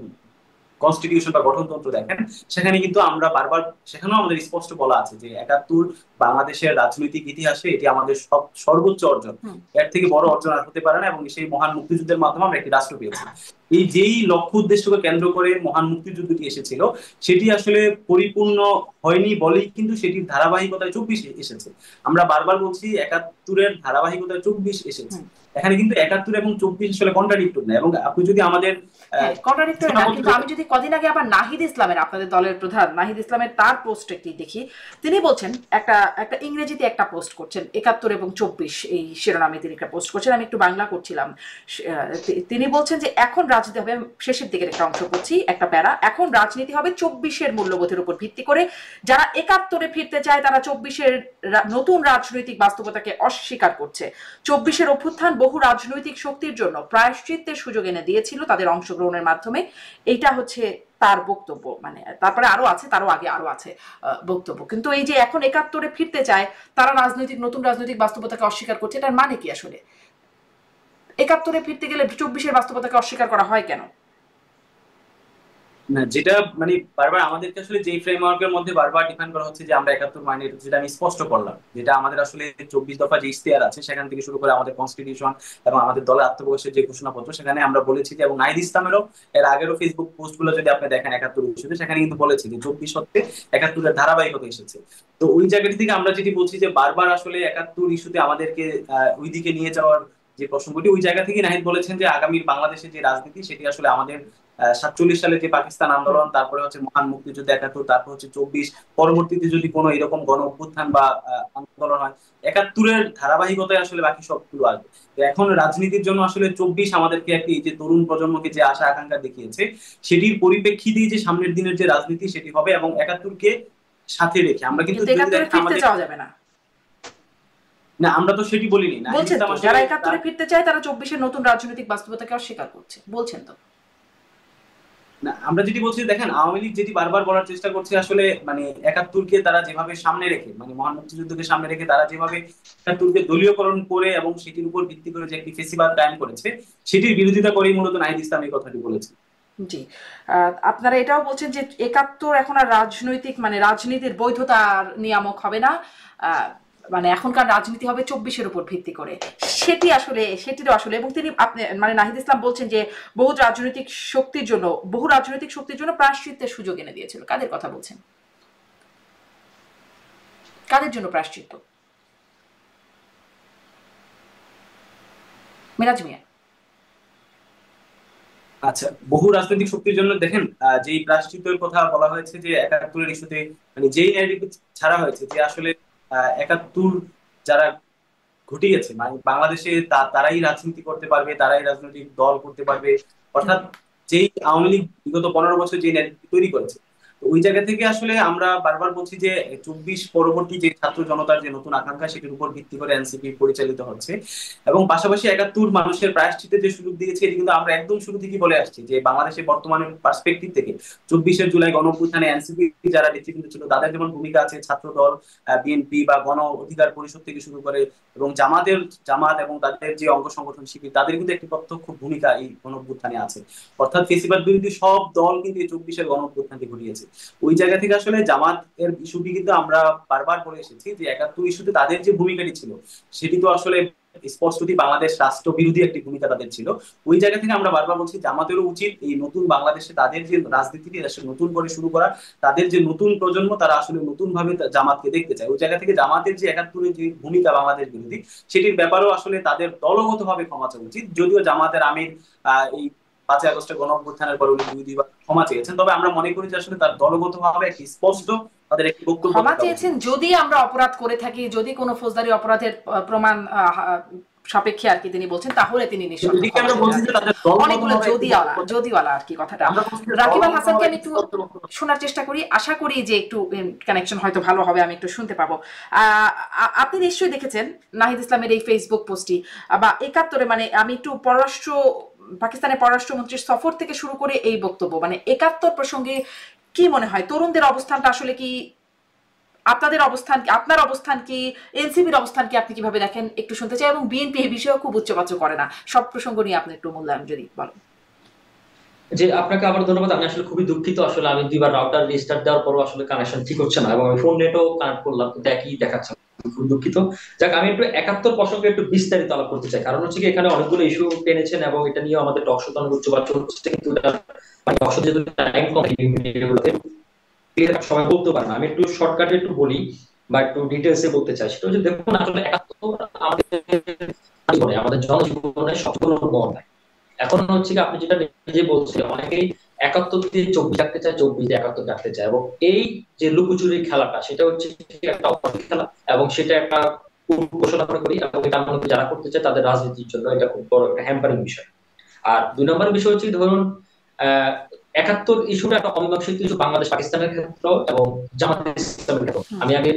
Speaker 2: কনস্টিটিউশন বা গঠনতন্ত্র দেখেন, সেখানে কিন্তু আমরা বারবার, সেখানেও আমাদের স্পষ্ট বলা আছে যে 71 বাংলাদেশের রাজনৈতিক ইতিহাসে এটি আমাদের সর্বোচ্চ অর্জন, এর থেকে বড় অর্জন আর হতে পারে না, এবং সেই মহান মুক্তিযুদ্ধের মাধ্যমে আমরা একটি রাষ্ট্র পেয়েছি। এই যেই লক্ষ্য উদ্দেশ্যকে কেন্দ্র করে মহান মুক্তিযুদ্ধটি এসেছিল, সেটি আসলে পরিপূর্ণ হয়নি বলেই কিন্তু সেটির ধারাবাহিকতায় 24 এসেছে। আমরা বারবার বলছি 71-এর ধারাবাহিকতায় 24 এসেছে, এখানে কিন্তু 71 এবং 24 আসলে কন্ট্রাডিক্টর না। এবং আপনি যদি আমাদের
Speaker 1: কন্ট্রাডিক্টরি না, কিন্তু আমি যদি কদিন আগে আবার নাহিদ ইসলামের, আপনাদের দলের প্রধান নাহিদ ইসলামের, তার পোস্ট একটি দেখি, তিনি বলছেন একটা ইংরেজিতে একটা পোস্ট করছেন, 71 এবং 24 এই শিরোনামে তিনি একটা পোস্ট করছেন, আমি একটু বাংলা করছিলাম। তিনি বলছেন যে এখন রাজনীতি হবে, শেষের দিকের একটা অংশ করছি, একটা প্যারা, এখন রাজনীতি হবে 24-এর মূল্যবোধের উপর ভিত্তি করে। যারা 71-এ ফিরতে চায় তারা 24-এর নতুন রাজনৈতিক বাস্তবতাকে অস্বীকার করছে। 24-এর অভ্যুত্থান বহু রাজনৈতিক শক্তির জন্য প্রায়শ্চিত্তের সুযোগ এনে দিয়েছিল তাদের অংশগ্রহণের মাধ্যমে। এইটা হচ্ছে তার বক্তব্য। মানে তারপরে আরো আছে, তারও আগে আরো আছে বক্তব্য। কিন্তু এই যে এখন 71-এ ফিরতে চায় তারা নতুন রাজনৈতিক বাস্তবতাকে অস্বীকার করছে, এটার মানে কি আসলে? 71-এ ফিরতে গেলে 24-এর বাস্তবতাকে অস্বীকার করা হয় কেন?
Speaker 2: না, যেটা মানে বারবার আমাদেরকে আসলে যে ফ্রেমওয়ার্কের মধ্যে বারবার ডিফাইন করা হচ্ছে যে আমরা 71 মানে, যেটা আমি স্পষ্ট করলাম, যেটা আমাদের আসলে 24 দফা যে ইশতেহার আছে সেখান থেকে শুরু করে আমাদের কনস্টিটিউশন এবং আমাদের দলের আত্মপ্রকাশের যে ঘোষণাপত্র, সেখানে আমরা বলেছি যে, এবং নাহিদ ইসলামেরও এর আগেরও ফেসবুক পোস্ট গুলো যদি আপনি দেখেন 71 ইস্যুতে, সেখানে কিন্তু বলেছি যে 24 হচ্ছে 71-এর ধারাবাহিকতা এসেছে। তো ওই জায়গাটি থেকে আমরা যেটি বলছি যে বারবার আসলে 71 ইস্যুতে আমাদেরকে ওই দিকে নিয়ে যাওয়ার যে প্রসঙ্গটি, ওই জায়গা থেকে নাহিদ বলেছেন যে আগামীর বাংলাদেশের যে রাজনীতি সেটি আসলে আমাদের 47 সালে যে পাকিস্তান আন্দোলন, তারপরে হচ্ছে মহান মুক্তিযুদ্ধ 71, তারপর হচ্ছে 24, পরবর্তীতে যদি কোনো এরকম গণ অভ্যুত্থান বা আন্দোলন হয়, 71-এর ধারাবাহিকতায় আসলে বাকি সবগুলো আসবে। তো এখন রাজনীতির জন্য আসলে 24 আমাদেরকে একটি, যে তরুণ প্রজন্মকে যে আশা আকাঙ্ক্ষা দেখিয়েছে, সেটির পরিপ্রেক্ষিতেই যে সামনের দিনের যে রাজনীতি সেটি হবে, এবং 71-কে সাথে রেখে আমরা কিন্তু যদি দেখেন আমাদের
Speaker 1: যাওয়া যাবে না।
Speaker 2: না, আমরা তো সেটি বলিনি না,
Speaker 1: বলছেন তো যারা 71-এ ফিরতে চায় তারা 24-এর নতুন রাজনৈতিক বাস্তবতাকে অস্বীকার করছে, বলছেন তো।
Speaker 2: না, আমরা যেটি বলছি দেখেন, আওয়ামী লীগ যেটি বারবার বলার চেষ্টা করছে আসলে মানে একাত্তরকে তারা যেভাবে সামনে রেখে, মানে মহান মুক্তিযুদ্ধকে সামনে রেখে তারা যেভাবে একাত্তরকে দলীয়করণ করে এবং সেটির উপর ভিত্তি করে যে একটি ফেসিবাদ কায়েম করেছে, সেটির বিরোধিতা করেই মূলত নাহিদ ইসলাম এই কথাটি বলেছে।
Speaker 1: জি। আপনারা এটাও বলছেন যে একাত্তর এখন আর রাজনৈতিক মানে রাজনীতির বৈধতার নিয়ামক হবে না, আহ, মানে এখনকার রাজনীতি হবে 24-এর উপর ভিত্তি করে। সেটিরও আসলে, এবং তিনি আপনি মানে নাহিদ ইসলাম বলছেন যে বহু রাজনৈতিক শক্তির জন্য প্রায়শ্চিত্তের সুযোগ এনে দিয়েছিল। কাদের কথা বলছেন? কাদের জন্য প্রায়শ্চিত্ত? মিরাজ মিয়া।
Speaker 2: আচ্ছা, বহু রাজনৈতিক শক্তির জন্য দেখেন, যেই প্রায়শ্চিত্তের কথা বলা হয়েছে যে একাত্তরের ইস্যুতে, মানে যেই ন্যারেটিভ ছাড়া হয়েছে যে আসলে একাত্তর যারা ঘটিয়েছে মানে বাংলাদেশে তারাই রাজনীতি করতে পারবে, তারাই রাজনৈতিক দল করতে পারবে, অর্থাৎ যেই আওয়ামী লীগ বিগত 15 বছর যে ন্যারেটিভ তৈরি করেছে, তো ওই জায়গা থেকে আসলে আমরা বারবার বলছি যে 24 পরবর্তী যে ছাত্র জনতার যে নতুন আকাঙ্ক্ষা, সেটির উপর ভিত্তি করে এনসিপি পরিচালিত হচ্ছে। এবং পাশাপাশি একাত্তর মানুষের প্রায়শ্চিত্তের যে সুযোগ দিয়েছে, এটি কিন্তু আমরা একদম শুরু থেকেই বলে আসছি যে বাংলাদেশের বর্তমানে পার্সপেক্টিভ থেকে 24শে জুলাই গণঅভ্যুত্থানে এনসিপি যারা নেতৃবৃন্দ ছিল তাদের যেমন ভূমিকা আছে, ছাত্র দল, বিএনপি বা গণ অধিকার পরিষদ থেকে শুরু করে, এবং জামাত এবং তাদের যে অঙ্গ সংগঠন শিবির, তাদের কিন্তু একটি প্রত্যক্ষ ভূমিকা এই গণঅভ্যুত্থানে আছে। অর্থাৎ ফেসিবাদ বিরোধী সব দল কিন্তু এই 24-এর গণঅভ্যুত্থানটি ঘটিয়েছে। ওই জায়গা থেকে আসলে জামাত এর ইস্যুটি কিন্তু আমরা বারবার বলে এসেছি যে একাত্তর ইস্যুতে তাদের যে ভূমিকাটি ছিল, সেটি তো আসলে স্পষ্টতই বাংলাদেশ রাষ্ট্র বিরোধী একটি ভূমিকা তাদের ছিল। ওই জায়গা থেকে আমরা বারবার বলছি জামাতেরও উচিত এই নতুন বাংলাদেশে তাদের যে রাজনীতিটি আসলে নতুন করে শুরু করা, তাদের যে নতুন প্রজন্ম তারা আসলে নতুন ভাবে জামাতকে দেখতে চায়। ওই জায়গা থেকে জামাতের যে একাত্তরের যে ভূমিকা বাংলাদেশ বিরোধী, সেটির ব্যাপারেও আসলে তাদের দলগতভাবে ক্ষমা চাওয়া উচিত। যদিও জামাতের আমির এই 5ই আগস্টের গণঅভ্যুত্থানের পর উনি 2 দুইবার ক্ষমা চেয়েছেন, তবে আমরা মনে করি যে আসলে তার দলগতভাবে একটি স্পষ্ট তাদের একটি বক্তব্য
Speaker 1: ক্ষমা
Speaker 2: থাকা
Speaker 1: চেয়েছেন
Speaker 2: উচিত।
Speaker 1: যদি আমরা অপরাধ করে থাকি, যদি কোনো ফৌজদারি অপরাধের প্রমাণ সাপেক্ষে আর কি তিনি বলছেন, তাহলে তিনি
Speaker 2: কিন্তু
Speaker 1: নিঃসন্দেহে
Speaker 2: এদিকে
Speaker 1: ক্ষমা
Speaker 2: আমরা
Speaker 1: চেয়ে
Speaker 2: বলছি
Speaker 1: যান।
Speaker 2: যে তাদের
Speaker 1: অনেকগুলো
Speaker 2: দলগতভাবে একটি বক্তব্য,
Speaker 1: যদিওয়ালা আর কি কথাটা।
Speaker 2: আমরা বলছি যে
Speaker 1: রাকিব আল হাসানকে
Speaker 2: দলগতভাবে
Speaker 1: আমি
Speaker 2: একটি
Speaker 1: একটু
Speaker 2: বক্তব্য।
Speaker 1: শোনার চেষ্টা করি, আশা করি যে একটু কানেকশন হয়তো ভালো হবে, আমি একটু শুনতে পাবো। আপনি নিশ্চয়ই দেখেছেন নাহিদ ইসলামের এই ফেসবুক পোস্টটি, বা একাত্তরে মানে আমি একটু পাকিস্তানের পররাষ্ট্রমন্ত্রীর সফর থেকে শুরু করে এই বক্তব্য, মানে একাত্তর প্রসঙ্গে কি মনে হয় তরুণদের অবস্থানটা আসলে কি, আপনার অবস্থান কি, এনসিপির অবস্থান কি, আপনি কিভাবে দেখেন একটু শুনতে চাই। এবং বিএনপি এই বিষয়েও খুব উচ্চবাচ্য করে না, সব প্রসঙ্গ নিয়ে আপনি একটু মূল্যায়ন যদি বলেন।
Speaker 3: যে আপনাকে আবার ধন্যবাদ। আমি আসলে খুবই দুঃখিত, আসলে আমি 2বার রাউটার রিস্টার্ট দেওয়ার পরও আসলে কানেকশন ঠিক হচ্ছে না এবং আমি ফোন নেটও কানেক্ট করলাম কিন্তু একই দেখাচ্ছে না। আমি খুব দুঃখিত। যাক, আমি একটু একাত্তর প্রসঙ্গে একটু বিস্তারিত আলাপ করতে চাই, কারণ হচ্ছে কি এখানে অনেকগুলো ইস্যু টেনেছেন এবং এটা নিয়ে আমাদের টক শোতে অনেক উচ্চবাচ্য হচ্ছে, কিন্তু এটা মানে টক শো যেহেতু টাইম কম ক্লিয়ার সবাই বলতে পারে না, আমি একটু শর্টকাটে একটু বলি বা একটু ডিটেলসে বলতে চাই। সেটা হচ্ছে দেখুন, আসলে একাত্তর আমাদের জনজীবনে সবচেয়ে বড় অধ্যায়। এখন হচ্ছে কি আপনি যেটা নিজে বলছেন, অনেকেই 71 দিয়ে 24 রাখতে চায়, 24 দিয়ে 71 রাখতে চায়, এবং এই যে লুকোচুরির খেলাটা, সেটা হচ্ছে একটা অপরাধ খেলা এবং সেটা একটা ঘোষণা আমরা করি এবং এটা মনে করি যারা করতে চায় তাদের রাজনীতির জন্য এটা খুব বড় একটা হ্যাম্পারিং বিষয়। আর 2 নম্বর বিষয় হচ্ছে ধরুন 71 ইস্যুটা একটা অমীমাংসিত ইস্যু বাংলাদেশ পাকিস্তানের ক্ষেত্রে এবং জামাত ইসলামের ক্ষেত্রে। আমি আগে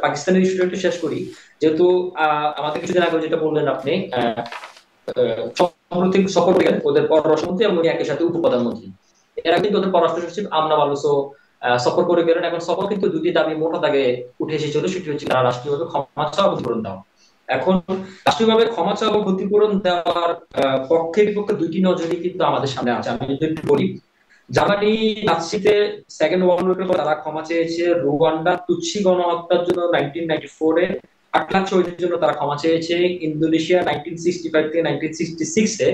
Speaker 3: পাকিস্তানের ইস্যুটা একটু শেষ করি, যেহেতু আমাদের কিছুদিন আগে যেটা বললেন আপনি, সাম্প্রতিক সফর করেন ওদের পররাষ্ট্রমন্ত্রী এবং একই সাথে উপপ্রধানমন্ত্রী, এরা কিন্তু ওদের পররাষ্ট্র সচিব আমনা বালুসও সফর করে গেলেন। এখন সফর কিন্তু 2টি দাবি মোটা দাগে উঠে এসেছিল, সেটি হচ্ছে তারা রাষ্ট্রীয়ভাবে ক্ষমা চাওয়া এবং ক্ষতিপূরণ দেওয়া। এখন রাষ্ট্রীয়ভাবে ক্ষমা চাওয়া এবং ক্ষতিপূরণ দেওয়ার পক্ষে বিপক্ষে 2টি নজরই কিন্তু আমাদের সামনে আছে। আমি যদি একটু বলি, জাপানি নাৎসিতে সেকেন্ড ওয়ার্ল্ড ওয়ারের পর তারা ক্ষমা চেয়েছে রুয়ান্ডা তুৎসি গণহত্যার জন্য 1994-এ 8 লাখ শহীদের জন্য তারা ক্ষমা চেয়েছে। ইন্দোনেশিয়া 1965 থেকে 1966-এ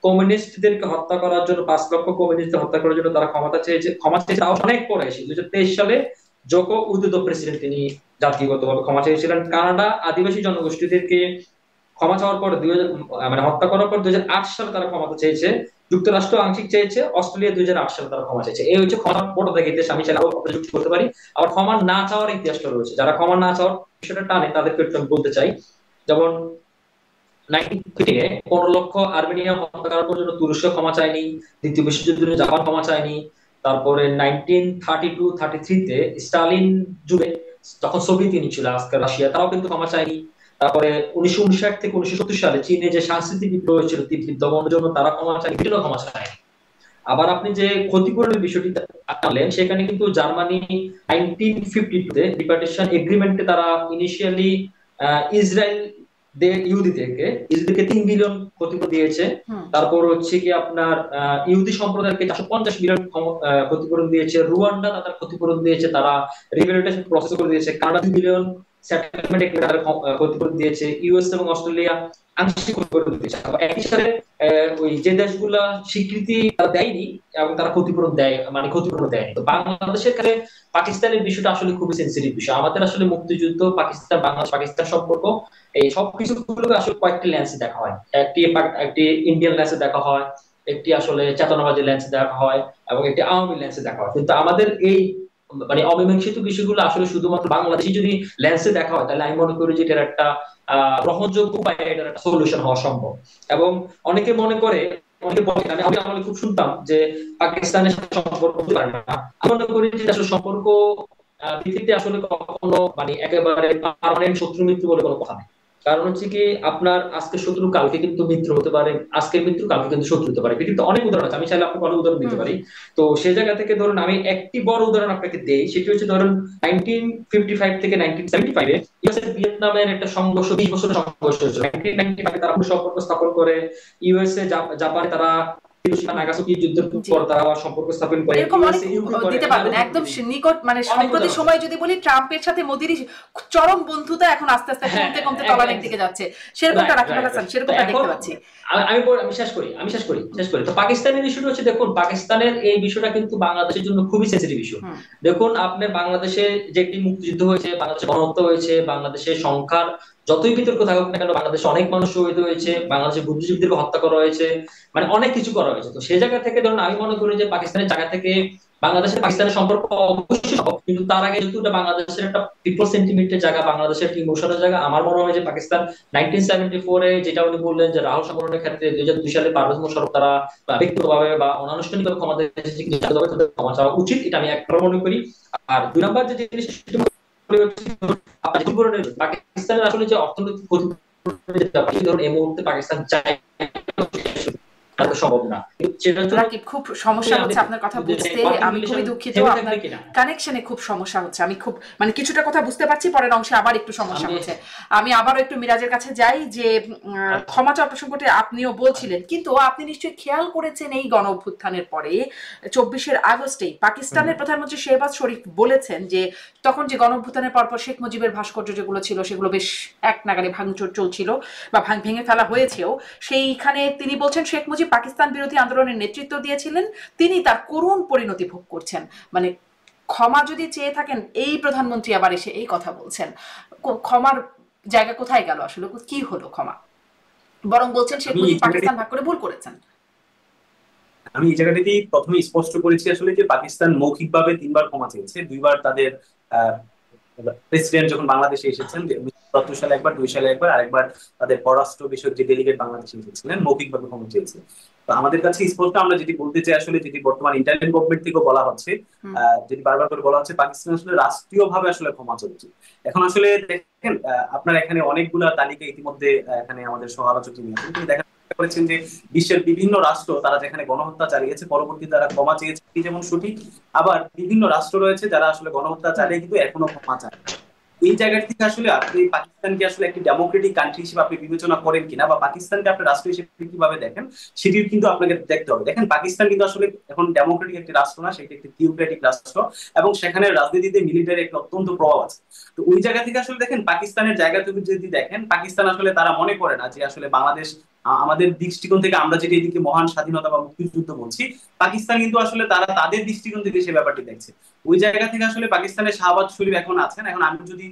Speaker 3: কমিউনিস্টদেরকে হত্যা করার জন্য 5 লক্ষ কমিউনিস্টদের হত্যা করার জন্য তারা ক্ষমা চেয়েছে অনেক পরে এসে 2023 সালে জোকো উইদোদো প্রেসিডেন্ট, তিনি জাতিগতভাবে ক্ষমা চেয়েছিলেন। কানাডা আদিবাসী জনগোষ্ঠীদেরকে ক্ষমা চাওয়ার পর মানে হত্যা করার পর 2008 সালে তারা ক্ষমা চেয়েছে। যুক্তরাষ্ট্র আংশিক চেয়েছে, অস্ট্রেলিয়া 2008 সালে তারা ক্ষমা চেয়েছে। এই হচ্ছে ক্ষমা মোটা দাগে ইতিহাস। আমি চাইলে যুক্ত করতে পারি, আবার ক্ষমা না চাওয়ার ইতিহাসটা রয়েছে। যারা ক্ষমা না চাওয়ার বিষয়টা টানে তাদেরকে একটু আমি বলতে চাই, যেমন 1950-এ 15 লক্ষ আর্মেনিয়া হত্যা করার পর জন্য তুরস্ক ক্ষমা চায়নি, দ্বিতীয় বিশ্বযুদ্ধের জন্য জাপান ক্ষমা চায়নি। তারপরে 1932-33-তে স্টালিন যুগে যখন সোভিয়েত ইউনিয়ন ছিল আজকে রাশিয়া, তারাও কিন্তু ক্ষমা চায়নি। তারপরে 1959 থেকে 1970 সালে চীনে যে সাংস্কৃতিক বিপ্লব হয়েছিল তিব্বত দমনের জন্য, তারা ক্ষমা চায়নি, ব্রিটেনও ক্ষমা চায়নি। আবার আপনি যে ক্ষতিপূরণের বিষয়টি আনলেন, সেখানে কিন্তু জার্মানি 1952-তে ডিপার্টিশন এগ্রিমেন্টে তারা ইনিশিয়ালি ইসরায়েল ইহুদিকে 3 বিলিয়ন ক্ষতিপূরণ দিয়েছে।
Speaker 1: হুম।
Speaker 3: তারপর হচ্ছে কি আপনার ইহুদি সম্প্রদায়কে 450 বিলিয়ন ক্ষতিপূরণ দিয়েছে। রুয়ান্ডা তাদের ক্ষতিপূরণ দিয়েছে, তারা রিভ্যালিউটেশন প্রসেস করে দিয়েছে। কানাডা 2 বিলিয়ন সেটেলমেন্ট এগ্রিমেন্ট তারা ক্ষতিপূরণ দিয়েছে। ইউএস এবং অস্ট্রেলিয়া আংশিক ক্ষতিপূরণ দিয়েছে। আবার একই সাথে ওই যে দেশগুলা স্বীকৃতি তারা দেয়নি এবং তারা ক্ষতিপূরণ দেয়, মানে ক্ষতিপূরণ দেয়নি। তো বাংলাদেশের কাছে পাকিস্তানের বিষয়টা আসলে খুবই সেন্সিটিভ বিষয়। আমাদের আসলে মুক্তিযুদ্ধ, পাকিস্তান, বাংলাদেশ পাকিস্তান সম্পর্ক, এই সবকিছু গুলোকে আসলে কয়েকটি লেন্সে দেখা হয়। একটি ইন্ডিয়ান লেন্সে দেখা হয়, একটি আসলে চেতনাবাদী লেন্সে দেখা হয়, এবং একটি আওয়ামী লেন্সে দেখা হয়। কিন্তু আমাদের এই মানে অমীমাংসিত বিষয়গুলো আসলে শুধুমাত্র বাংলাদেশি যদি লেন্সে দেখা হয়, তাহলে আমি মনে করি যে এটার একটা গ্রহণযোগ্য বা এটার একটা সলিউশন হওয়া সম্ভব। এবং অনেকে মনে করে, অনেকে বলে, আমি আমলে খুব শুনতাম যে পাকিস্তানের সাথে সম্পর্ক হতে পারে না। আমি মনে করি যে আসলে সম্পর্ক পৃথিবীতে আসলে কখনো মানে একেবারে পার্মানেন্ট শত্রু মিত্র বলে কোনো কথা নেই। কারণ হচ্ছে কি আপনার আজকে শত্রু কালকে কিন্তু মিত্র হতে পারে, আজকের মিত্র কালকে কিন্তু শত্রু হতে পারে। পৃথিবীতে অনেক উদাহরণ আছে, আমি চাইলে আপনাকে অনেক উদাহরণ দিতে
Speaker 1: হুম।
Speaker 3: পারি। তো সে জায়গা থেকে ধরুন আমি একটি বড় উদাহরণ আপনাকে দেই, সেটি হচ্ছে ধরুন 1955 থেকে 1975-এ ইউএস এর ভিয়েতনামের একটা সংঘর্ষ, 20 বছরের সংঘর্ষ হয়েছিল। 1995-এ তারা সম্পর্ক স্থাপন করে। ইউএসএ জাপানে তারা হিরোশিমা নাগাসাকি যুদ্ধের
Speaker 1: জি।
Speaker 3: পর তারা সম্পর্ক স্থাপন করে।
Speaker 1: এরকম অনেক
Speaker 3: ইউএসএ ইউকে করে,
Speaker 1: দিতে
Speaker 3: আমি
Speaker 1: পারবেন
Speaker 3: আরো
Speaker 1: একদম নিকট, মানে
Speaker 3: অনেক
Speaker 1: সম্প্রতি
Speaker 3: উদাহরণ।
Speaker 1: সময় যদি বলি, ট্রাম্পের সাথে মোদির চরম বন্ধুতা এখন আস্তে আস্তে
Speaker 3: হ্যাঁ,
Speaker 1: কমতে কমতে তলানির দিকে যাচ্ছে, সেরকমটা
Speaker 3: রাইট
Speaker 1: রাকিব আল
Speaker 3: রাইট
Speaker 1: হাসান,
Speaker 3: তো
Speaker 1: সেরকমটা
Speaker 3: এখন
Speaker 1: দেখতে পাচ্ছি।
Speaker 3: আমি শেষ করি। তো পাকিস্তানের ইস্যুটা হচ্ছে, দেখুন পাকিস্তানের এই বিষয়টা কিন্তু বাংলাদেশের জন্য খুবই সেন্সিটিভ ইস্যু।
Speaker 1: হুম।
Speaker 3: দেখুন আপনার বাংলাদেশে যে একটি মুক্তিযুদ্ধ হয়েছে, বাংলাদেশে গণহত্যা হয়েছে, বাংলাদেশের সংখ্যার যতই বিতর্ক থাকুক না কেন, বাংলাদেশে অনেক মানুষ শহীদ হয়েছে, বাংলাদেশের বুদ্ধিজীবীদেরকে হত্যা করা হয়েছে, মানে অনেক কিছু করা হয়েছে। তো সেই জায়গা থেকে ধরুন আমি মনে করি যে পাকিস্তানের জায়গা থেকে বাংলাদেশের পাকিস্তানের সম্পর্ক অবশ্যই সম্ভব, কিন্তু তার আগে যেহেতু এটা বাংলাদেশের একটা পিপল সেন্টিমেন্টের জায়গা, বাংলাদেশের একটা ইমোশনের জায়গা, আমার মনে হয় যে পাকিস্তান 1974-এ যেটা উনি বললেন যে রাহুল সংগঠনের ক্ষেত্রে 2002 সালে পারভেজ মোশাররফ তারা ব্যক্তিগতভাবে বা অনানুষ্ঠানিকভাবে ক্ষমা দিয়েছে, কিন্তু জাতীয়ভাবে তাদের ক্ষমা চাওয়া উচিত, এটা আমি একবার মনে করি। আর 2 নম্বর যে জিনিসটা পাকিস্তানের আসলে যে অর্থনৈতিক ক্ষতি, ধরুন এই মুহূর্তে পাকিস্তান চায় তাদের সম্ভব না, সেটার জন্য
Speaker 1: রাকিব, খুব সমস্যা হচ্ছে আপনার কথা বুঝতে, আমি খুবই দুঃখিত, আপনার কানেকশনে খুব সমস্যা হচ্ছে। আমি খুব মানে কিছুটা কথা বুঝতে পারছি, পরের অংশে আবার একটু সমস্যা হচ্ছে। আমি আবারও একটু মিরাজের কাছে যাই যে ক্ষমা চাওয়া প্রসঙ্গটি আপনিও বলছিলেন, কিন্তু আপনি নিশ্চয়ই খেয়াল করেছেন এই গণ অভ্যুত্থানের পরে 24শে আগস্টেই পাকিস্তানের প্রধানমন্ত্রী শেহবাজ শরীফ বলেছেন যে তখন যে গণ অভ্যুত্থানের পরপর শেখ মুজিবের ভাস্কর্য যেগুলো ছিল সেগুলো বেশ এক নাগারে ভাঙচুর চলছিল বা ভেঙে ফেলা হয়েছেও। সেইখানে তিনি বলছেন শেখ মুজিব পাকিস্তান বিরোধী আন্দোলনের নেতৃত্ব দিয়েছিলেন, তিনি তার করুণ পরিণতি ভোগ করছেন। মানে ক্ষমা যদি চেয়ে থাকেন, এই প্রধানমন্ত্রী আবার এসে এই কথা বলছেন, ক্ষমার জায়গা কোথায় গেল? আসলে কি হলো ক্ষমা? বরং বলছেন শেখ মুজিব পাকিস্তান ভাগ করে ভুল করেছেন।
Speaker 2: আমি এই জায়গাটাতেই প্রথমে স্পষ্ট করেছি আসলে যে পাকিস্তান মৌখিকভাবে 3বার ক্ষমা চেয়েছে। 2বার তাদের প্রেসিডেন্ট যখন বাংলাদেশে এসেছেন, 1977 সালে একবার, 2 সালে একবার, আরেকবার তাদের পররাষ্ট্র বিষয়ক যে ডেলিগেট বাংলাদেশে এসেছিলেন, মৌখিকভাবে ক্ষমা চেয়েছে। তো আমাদের কাছে স্পষ্ট, আমরা যেটি বলতে চাই আসলে, যেটি বর্তমান ইন্টারিম গভর্নমেন্ট থেকেও বলা হচ্ছে, যেটি বারবার করে বলা হচ্ছে, পাকিস্তান আসলে রাষ্ট্রীয়ভাবে আসলে ক্ষমা চাচ্ছে। এখন আসলে দেখেন, আপনার এখানে অনেকগুলা তালিকা ইতিমধ্যে এখানে আমাদের সহ আলোচক তিনি আছেন, তিনি দেখা করেছেন যে বিশ্বের বিভিন্ন রাষ্ট্র তারা যেখানে গণহত্যা চালিয়েছে পরবর্তীতে তারা ক্ষমা চেয়েছে, যেমন সঠিক। আবার বিভিন্ন রাষ্ট্র রয়েছে যারা আসলে গণহত্যা চালিয়ে কিন্তু এখনো ক্ষমা চায়। এই জায়গা থেকে আসলে আপনি পাকিস্তানকে আসলে একটি ডেমোক্রেটিক কান্ট্রি হিসেবে আপনি বিবেচনা করেন কিনা, বা পাকিস্তানকে আপনি রাষ্ট্র হিসেবে কিভাবে দেখেন, সেটি কিন্তু আপনাকে দেখতে হবে। দেখেন, পাকিস্তান কিন্তু আসলে এখন ডেমোক্রেটিক একটি রাষ্ট্র না, সেটি একটি থিওক্রেটিক রাষ্ট্র, এবং সেখানে রাজনীতিতে মিলিটারি একটা অত্যন্ত প্রভাব আছে। তো ওই জায়গা থেকে আসলে দেখেন, পাকিস্তানের জায়গা থেকে যদি দেখেন, পাকিস্তান আসলে তারা মনে করে না যে আসলে বাংলাদেশ, আমাদের দৃষ্টিকোণ থেকে আমরা যেটি এদিকে মহান স্বাধীনতা বা মুক্তিযুদ্ধ বলছি, পাকিস্তান কিন্তু আসলে তারা তাদের দৃষ্টিকোণ থেকে সে ব্যাপারটি দেখছে। ওই জায়গা থেকে আসলে পাকিস্তানের শাহবাজ শরীফ এখন আছেন। এখন আমি যদি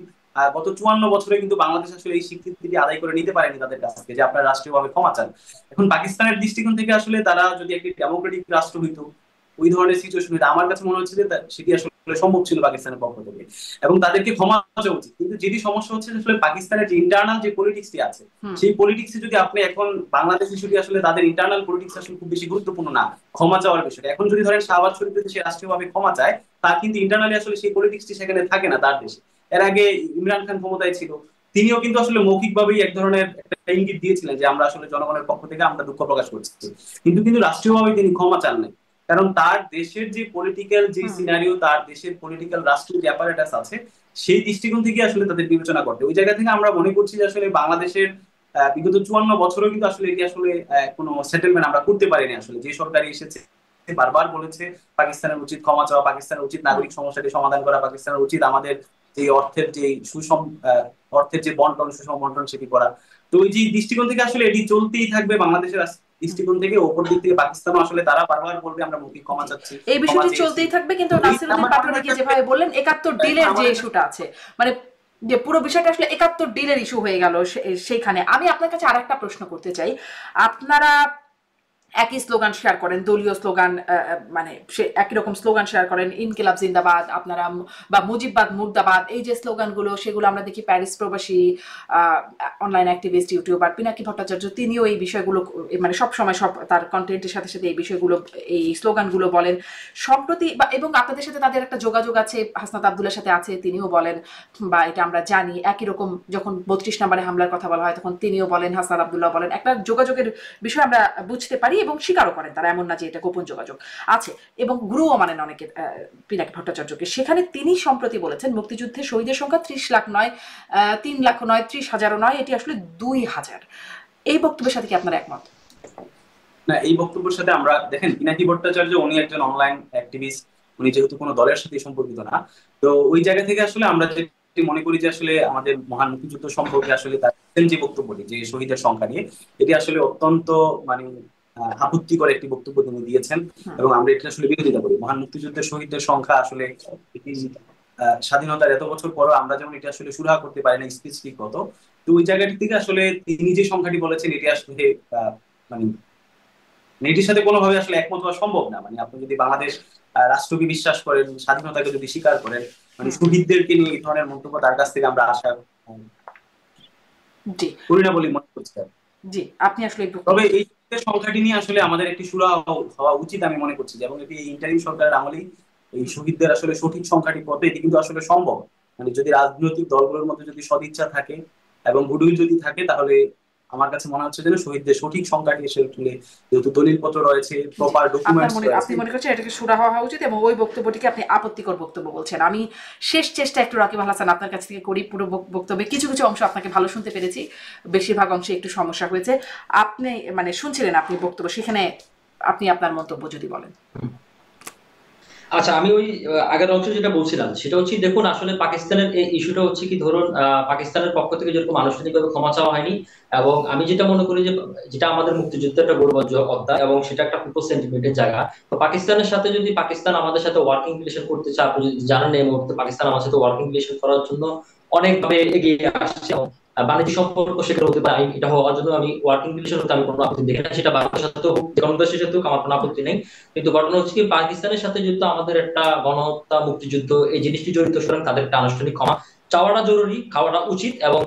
Speaker 2: গত 54 বছরে কিন্তু বাংলাদেশ আসলে এই স্বীকৃতিটি আদায় করে নিতে পারেনি তাদের কাছ থেকে যে আপনারা রাষ্ট্রীয়ভাবে ক্ষমা চান। এখন পাকিস্তানের দৃষ্টিকোণ থেকে আসলে তারা যদি একটি ডেমোক্রেটিক রাষ্ট্র হইতো, ওই ধরনের সিচুয়েশন হইতো, আমার কাছে মনে হচ্ছে যে সেটি আসলে সম্ভব ছিল পাকিস্তানের পক্ষ থেকে, এবং তাদেরকে ক্ষমা চাওয়া উচিত। কিন্তু যেটি সমস্যা হচ্ছে আসলে পাকিস্তানের যে ইন্টারনাল যে পলিটিক্সটি আছে, সেই পলিটিক্সে যদি আপনি এখন বাংলাদেশ ইস্যুটি আসলে তাদের ইন্টারনাল পলিটিক্স আসলে খুব বেশি গুরুত্বপূর্ণ না ক্ষমা চাওয়ার বিষয়টা। এখন যদি ধরেন শাহবাজ শরীফ যদি সে রাষ্ট্রীয়ভাবে ক্ষমা চায়, তার কিন্তু ইন্টারনালি আসলে সেই পলিটিক্সটি সেখানে থাকে না তার দেশে। এর আগে ইমরান খান ক্ষমতায় ছিল, তিনিও কিন্তু আসলে মৌখিকভাবেই এক ধরনের একটা ইঙ্গিত দিয়েছিলেন যে আমরা আসলে জনগণের পক্ষ থেকে আমরা দুঃখ প্রকাশ করছি, কিন্তু রাষ্ট্রীয়ভাবে তিনি ক্ষমা চান নাই। কারণ তার দেশের যে পলিটিক্যাল যে সিনারিও, তার দেশের পলিটিক্যাল রাষ্ট্রীয় যে অ্যাপারেটাস আছে, সেই দৃষ্টিকোণ থেকে আসলে তাদের বিবেচনা করতে। ওই জায়গা থেকে আমরা মনে করছি যে আসলে বাংলাদেশের বিগত 54 বছরও কিন্তু আসলে এটি আসলে কোনো সেটেলমেন্ট আমরা করতে পারিনি। আসলে যে সরকারি এসেছে বারবার বলেছে পাকিস্তানের উচিত ক্ষমা চাওয়া, পাকিস্তানের উচিত নাগরিক সমস্যাটি সমাধান করা, পাকিস্তানের উচিত আমাদের যে অর্থের যে সুষম অর্থের যে বন্টন, সুষম বন্টন সেটি করা। তো ওই যে দৃষ্টিকোণ থেকে আসলে এটি চলতেই থাকবে বাংলাদেশের দৃষ্টিকোণ থেকে। ওপর দিক থেকে পাকিস্তানও আসলে তারা বারবার বলবে আমরা মৌখিক ক্ষমা চাচ্ছি,
Speaker 1: এই
Speaker 2: ক্ষমা
Speaker 1: বিষয়টি
Speaker 2: চেয়েছি।
Speaker 1: চলতেই থাকবে, কিন্তু
Speaker 2: তো এই
Speaker 1: নাসিরউদ্দিন পাটোয়ারিকে যেভাবে বললেন 71 ডিলের যে ইস্যুটা আছে, মানে যে পুরো বিষয়টা আসলে 71 ডিলের ইস্যু হয়ে গেল সেইখানে। আমি আপনার কাছে আরেকটা প্রশ্ন করতে চাই। আপনারা একই স্লোগান শেয়ার করেন, দলীয় স্লোগান, মানে একই রকম স্লোগান শেয়ার করেন, ইনকিলাব জিন্দাবাদ আপনারা, বা মুজিববাদ মুর্দাবাদ, এই যে স্লোগানগুলো সেগুলো আমরা দেখি প্যারিস প্রবাসী online activist YouTuber Pinaki Bhattacharya তিনিও এই বিষয়গুলো মানে সব সময় সব তার কন্টেন্টের সাথে সাথে এই বিষয়গুলো, এই স্লোগানগুলো বলেন। সম্প্রতি এবং আপনাদের সাথে তাদের একটা যোগাযোগ আছে, হাসনাত আব্দুল্লার সাথে আছে, তিনিও বলেন, বা এটা আমরা জানি। একই রকম যখন 32 নম্বরে হামলার কথা বলা হয় তখন তিনিও বলেন, হাসনাত আব্দুল্লাহ বলেন। একটা যোগাযোগের বিষয় আমরা বুঝতে পারি এবং স্বীকারও করেন তারা, এমন না যে এটা গোপন যোগাযোগ আছে, এবং গুরুও মানেন অনেকে পিনাকি ভট্টাচার্যকে। সেখানে তিনি সম্প্রতি বলেছেন মুক্তিযুদ্ধে শহীদের সংখ্যা 30 লাখ নয়, 3 লাখ নয়, 30,000ও নয়, এটি আসলে 2000। এই বক্তব্যের সাথে কি আপনার একমত?
Speaker 2: না, এই বক্তব্যের সাথে আমরা, দেখেন পিনাকি ভট্টাচার্য উনি একজন অনলাইন অ্যাক্টিভিস্ট, উনি যেহেতু কোনো দলের সাথে সম্পর্কিত না, তো ওই জায়গা থেকে আসলে আমরা যেটি মনে করি যে আসলে আমাদের মহান মুক্তিযুদ্ধ সম্পর্কে আসলে তার যে বক্তব্যটি যে শহীদের সংখ্যা নিয়ে, এটি আসলে অত্যন্ত মানে আপত্তিকর একটি বক্তব্য তিনি দিয়েছেন, এবং আমরা এটা আসলে বিরোধিতা করি। মহান মুক্তিযুদ্ধের শহীদদের সংখ্যা আসলে এটি স্বাধীনতার এত বছর পরও আমরা যেমন এটা আসলে সুরাহা করতে পারি না স্পেসিফিক কত, তো ওই জায়গাটি থেকে আসলে তিনি যে সংখ্যাটি বলেছেন এটি আসলে মানে এটির সাথে কোনোভাবে আসলে একমত হওয়া সম্ভব না। মানে আপনি যদি বাংলাদেশ রাষ্ট্রকে বিশ্বাস করেন, স্বাধীনতাকে যদি স্বীকার করেন, মানে শহীদদেরকে নিয়ে এই ধরনের মন্তব্য তার কাছ থেকে আমরা আশা
Speaker 1: জি
Speaker 2: করি না বলে মনে করছি।
Speaker 1: জি, আপনি আসলে
Speaker 2: তবে এই সংখ্যাটি নিয়ে আসলে আমাদের একটি সুরাহা হওয়া উচিত আমি মনে করছি, যেমন এটি ইন্টারিম সরকারের আমলেই এই শহীদদের আসলে সঠিক সংখ্যাটি কত এটি কিন্তু আসলে সম্ভব। মানে যদি রাজনৈতিক দলগুলোর মধ্যে যদি সদিচ্ছা থাকে এবং গুডউইল যদি থাকে, তাহলে আমার কাছে মনে হচ্ছে যে শহীদদের সঠিক সংখ্যাটি এসে তুলে, যেহেতু দলিলপত্র রয়েছে, প্রপার ডকুমেন্টস রয়েছে।
Speaker 1: আপনি মনে করছেন এটাকে সুরাহা হওয়া উচিত, এবং ওই বক্তব্যটিকে আপনি আপত্তিকর বক্তব্য বলছেন। আমি শেষ চেষ্টা একটু রাকিব আল হাসান আপনার কাছ থেকে করি। পুরো বক্তব্যে কিছু কিছু অংশ আপনাকে ভালো শুনতে পেরেছি, বেশিরভাগ অংশে একটু সমস্যা হয়েছে। আপনি মানে শুনছিলেন আপনি বক্তব্য, সেখানে আপনি আপনার মন্তব্য যদি বলেন।
Speaker 3: আচ্ছা, আমি ওই আগের অংশ যেটা বলছিলাম সেটা হচ্ছে, দেখুন আসলে পাকিস্তানের এই ইস্যুটা হচ্ছে কি, ধরুন পাকিস্তানের পক্ষ থেকে যেরকম আনুষ্ঠানিকভাবে ক্ষমা চাওয়া হয়নি, এবং আমি যেটা মনে করি যে যেটা আমাদের মুক্তিযুদ্ধের একটা গৌরবজ্জ অধ্যায় এবং সেটা একটা পিপল সেন্টিমেন্টের জায়গা। তো পাকিস্তানের সাথে যদি পাকিস্তান আমাদের সাথে ওয়ার্কিং রিলেশন করতে চায়, আপনি যদি জানেন এই মুহূর্তে পাকিস্তান আমাদের সাথে ওয়ার্কিং রিলেশন করার জন্য অনেকভাবে এগিয়ে আসছে। বাণিজ্য সম্পর্ক সেখানে হতে পারে, এটা হওয়ার জন্য আমি ওয়ার্কিং রিলেশন হতে আমি কোনো আপত্তি দেখি না, সেটা বাংলাদেশের সাথে হোক যে কোনো দেশের সাথে হোক আমার কোনো আপত্তি নেই। কিন্তু ঘটনা হচ্ছে কি, পাকিস্তানের সাথে যেহেতু আমাদের একটা গণহত্যা মুক্তিযুদ্ধ এই জিনিসটি জড়িত, সুতরাং তাদের একটা আনুষ্ঠানিক ক্ষমা চাওয়াটা জরুরি, খাওয়াটা উচিত, এবং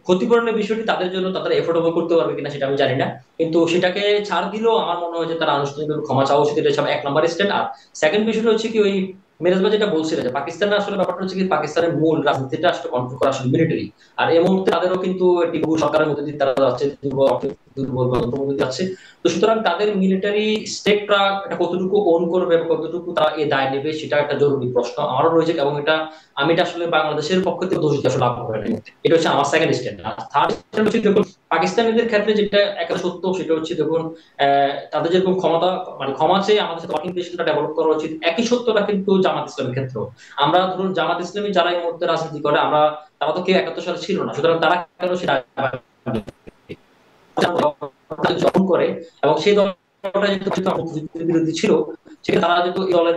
Speaker 3: ক্ষতিপূরণের বিষয়টি তাদের জন্য তাদের এফোর্ডেবল করতে পারবে কিনা সেটা আমি জানি না, কিন্তু সেটাকে ছাড় দিলেও আমার মনে হয় যে তারা আনুষ্ঠানিকভাবে ক্ষমা চাওয়া উচিত। এটা হচ্ছে এক নম্বর স্ট্যান্ড। আর সেকেন্ড বিষয়টা হচ্ছে কি, ওই মেরাজ ভাই যেটা বলছিলেন যে পাকিস্তানের আসলে ব্যাপারটা হচ্ছে কি, পাকিস্তানের মূল রাজনীতিটা আসলে কন্ট্রোল করা আসলে মিলিটারি। আর এই মুহূর্তে তাদেরও কিন্তু টিপু সরকারের মধ্যে দিয়ে তারা যাচ্ছে, দুর্বল মধ্যে যাচ্ছে। তো সুতরাং তাদের মিলিটারি স্টেটটা এটা কতটুকু ওন করবে, কতটুকু তারা এই দায় নেবে, সেটা একটা জরুরি প্রশ্ন আমারও রয়েছে, এবং এটা আমি এটা আসলে বাংলাদেশের পক্ষ থেকে দোষ দিতে আসলে লাভ হবে না। এটা হচ্ছে আমার সেকেন্ড স্ট্যান্ড। আর থার্ড স্ট্যান্ড হচ্ছে, দেখুন পাকিস্তানিদের ক্ষেত্রে যেটা একটা সত্য সেটা হচ্ছে, দেখুন তাদের যেরকম ক্ষমতা মানে ক্ষমা চেয়ে আমাদের সাথে ওয়ার্কিং রিলেশনটা ডেভেলপ করা উচিত, একই সত্যটা কিন্তু জামাত ইসলামের ক্ষেত্রেও। আমরা ধরুন জামাত ইসলামী যারা এই মুহূর্তে রাজনীতি করে, আমরা তারা তো কেউ 71 সালে ছিল না, সুতরাং তারা কেন সেটা যখন করে, এবং সেই দলটা যেহেতু মুক্তিযুদ্ধের বিরোধী ছিল, সেখানে তারা যেহেতু এই দলের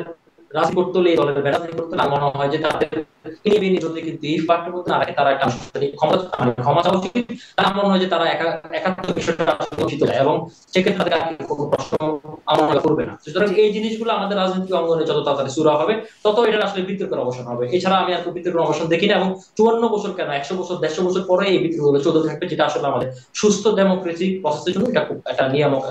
Speaker 3: রাজনীতি করতে হলে এই দলের রাজনীতি করতে হলে আমার মনে হয় যে তাদের যদি কিন্তু এই পার্টির মধ্যে না রাখে, তারা একটা ক্ষমা চাওয়া উচিত। আমার মনে হয় যে তারা একাত্ম বিষয়টা উচিত হয়, এবং সেক্ষেত্রে তাদের আর কোনো প্রশ্ন আমার মনে করবে না। সুতরাং এই জিনিসগুলো আমাদের রাজনৈতিক অঙ্গনে যত তাড়াতাড়ি সুরা হবে, তত এটা আসলে বিতর্কের অবসান হবে। এছাড়া আমি আর বিতর্কের অবসান দেখি না, এবং 54 বছর কেন 100 বছর 150 বছর পরে এই বিতর্কগুলো চলতে থাকবে, যেটা আসলে আমাদের সুস্থ ডেমোক্রেসি প্রসেসের জন্য এটা খুব একটা নিয়ামক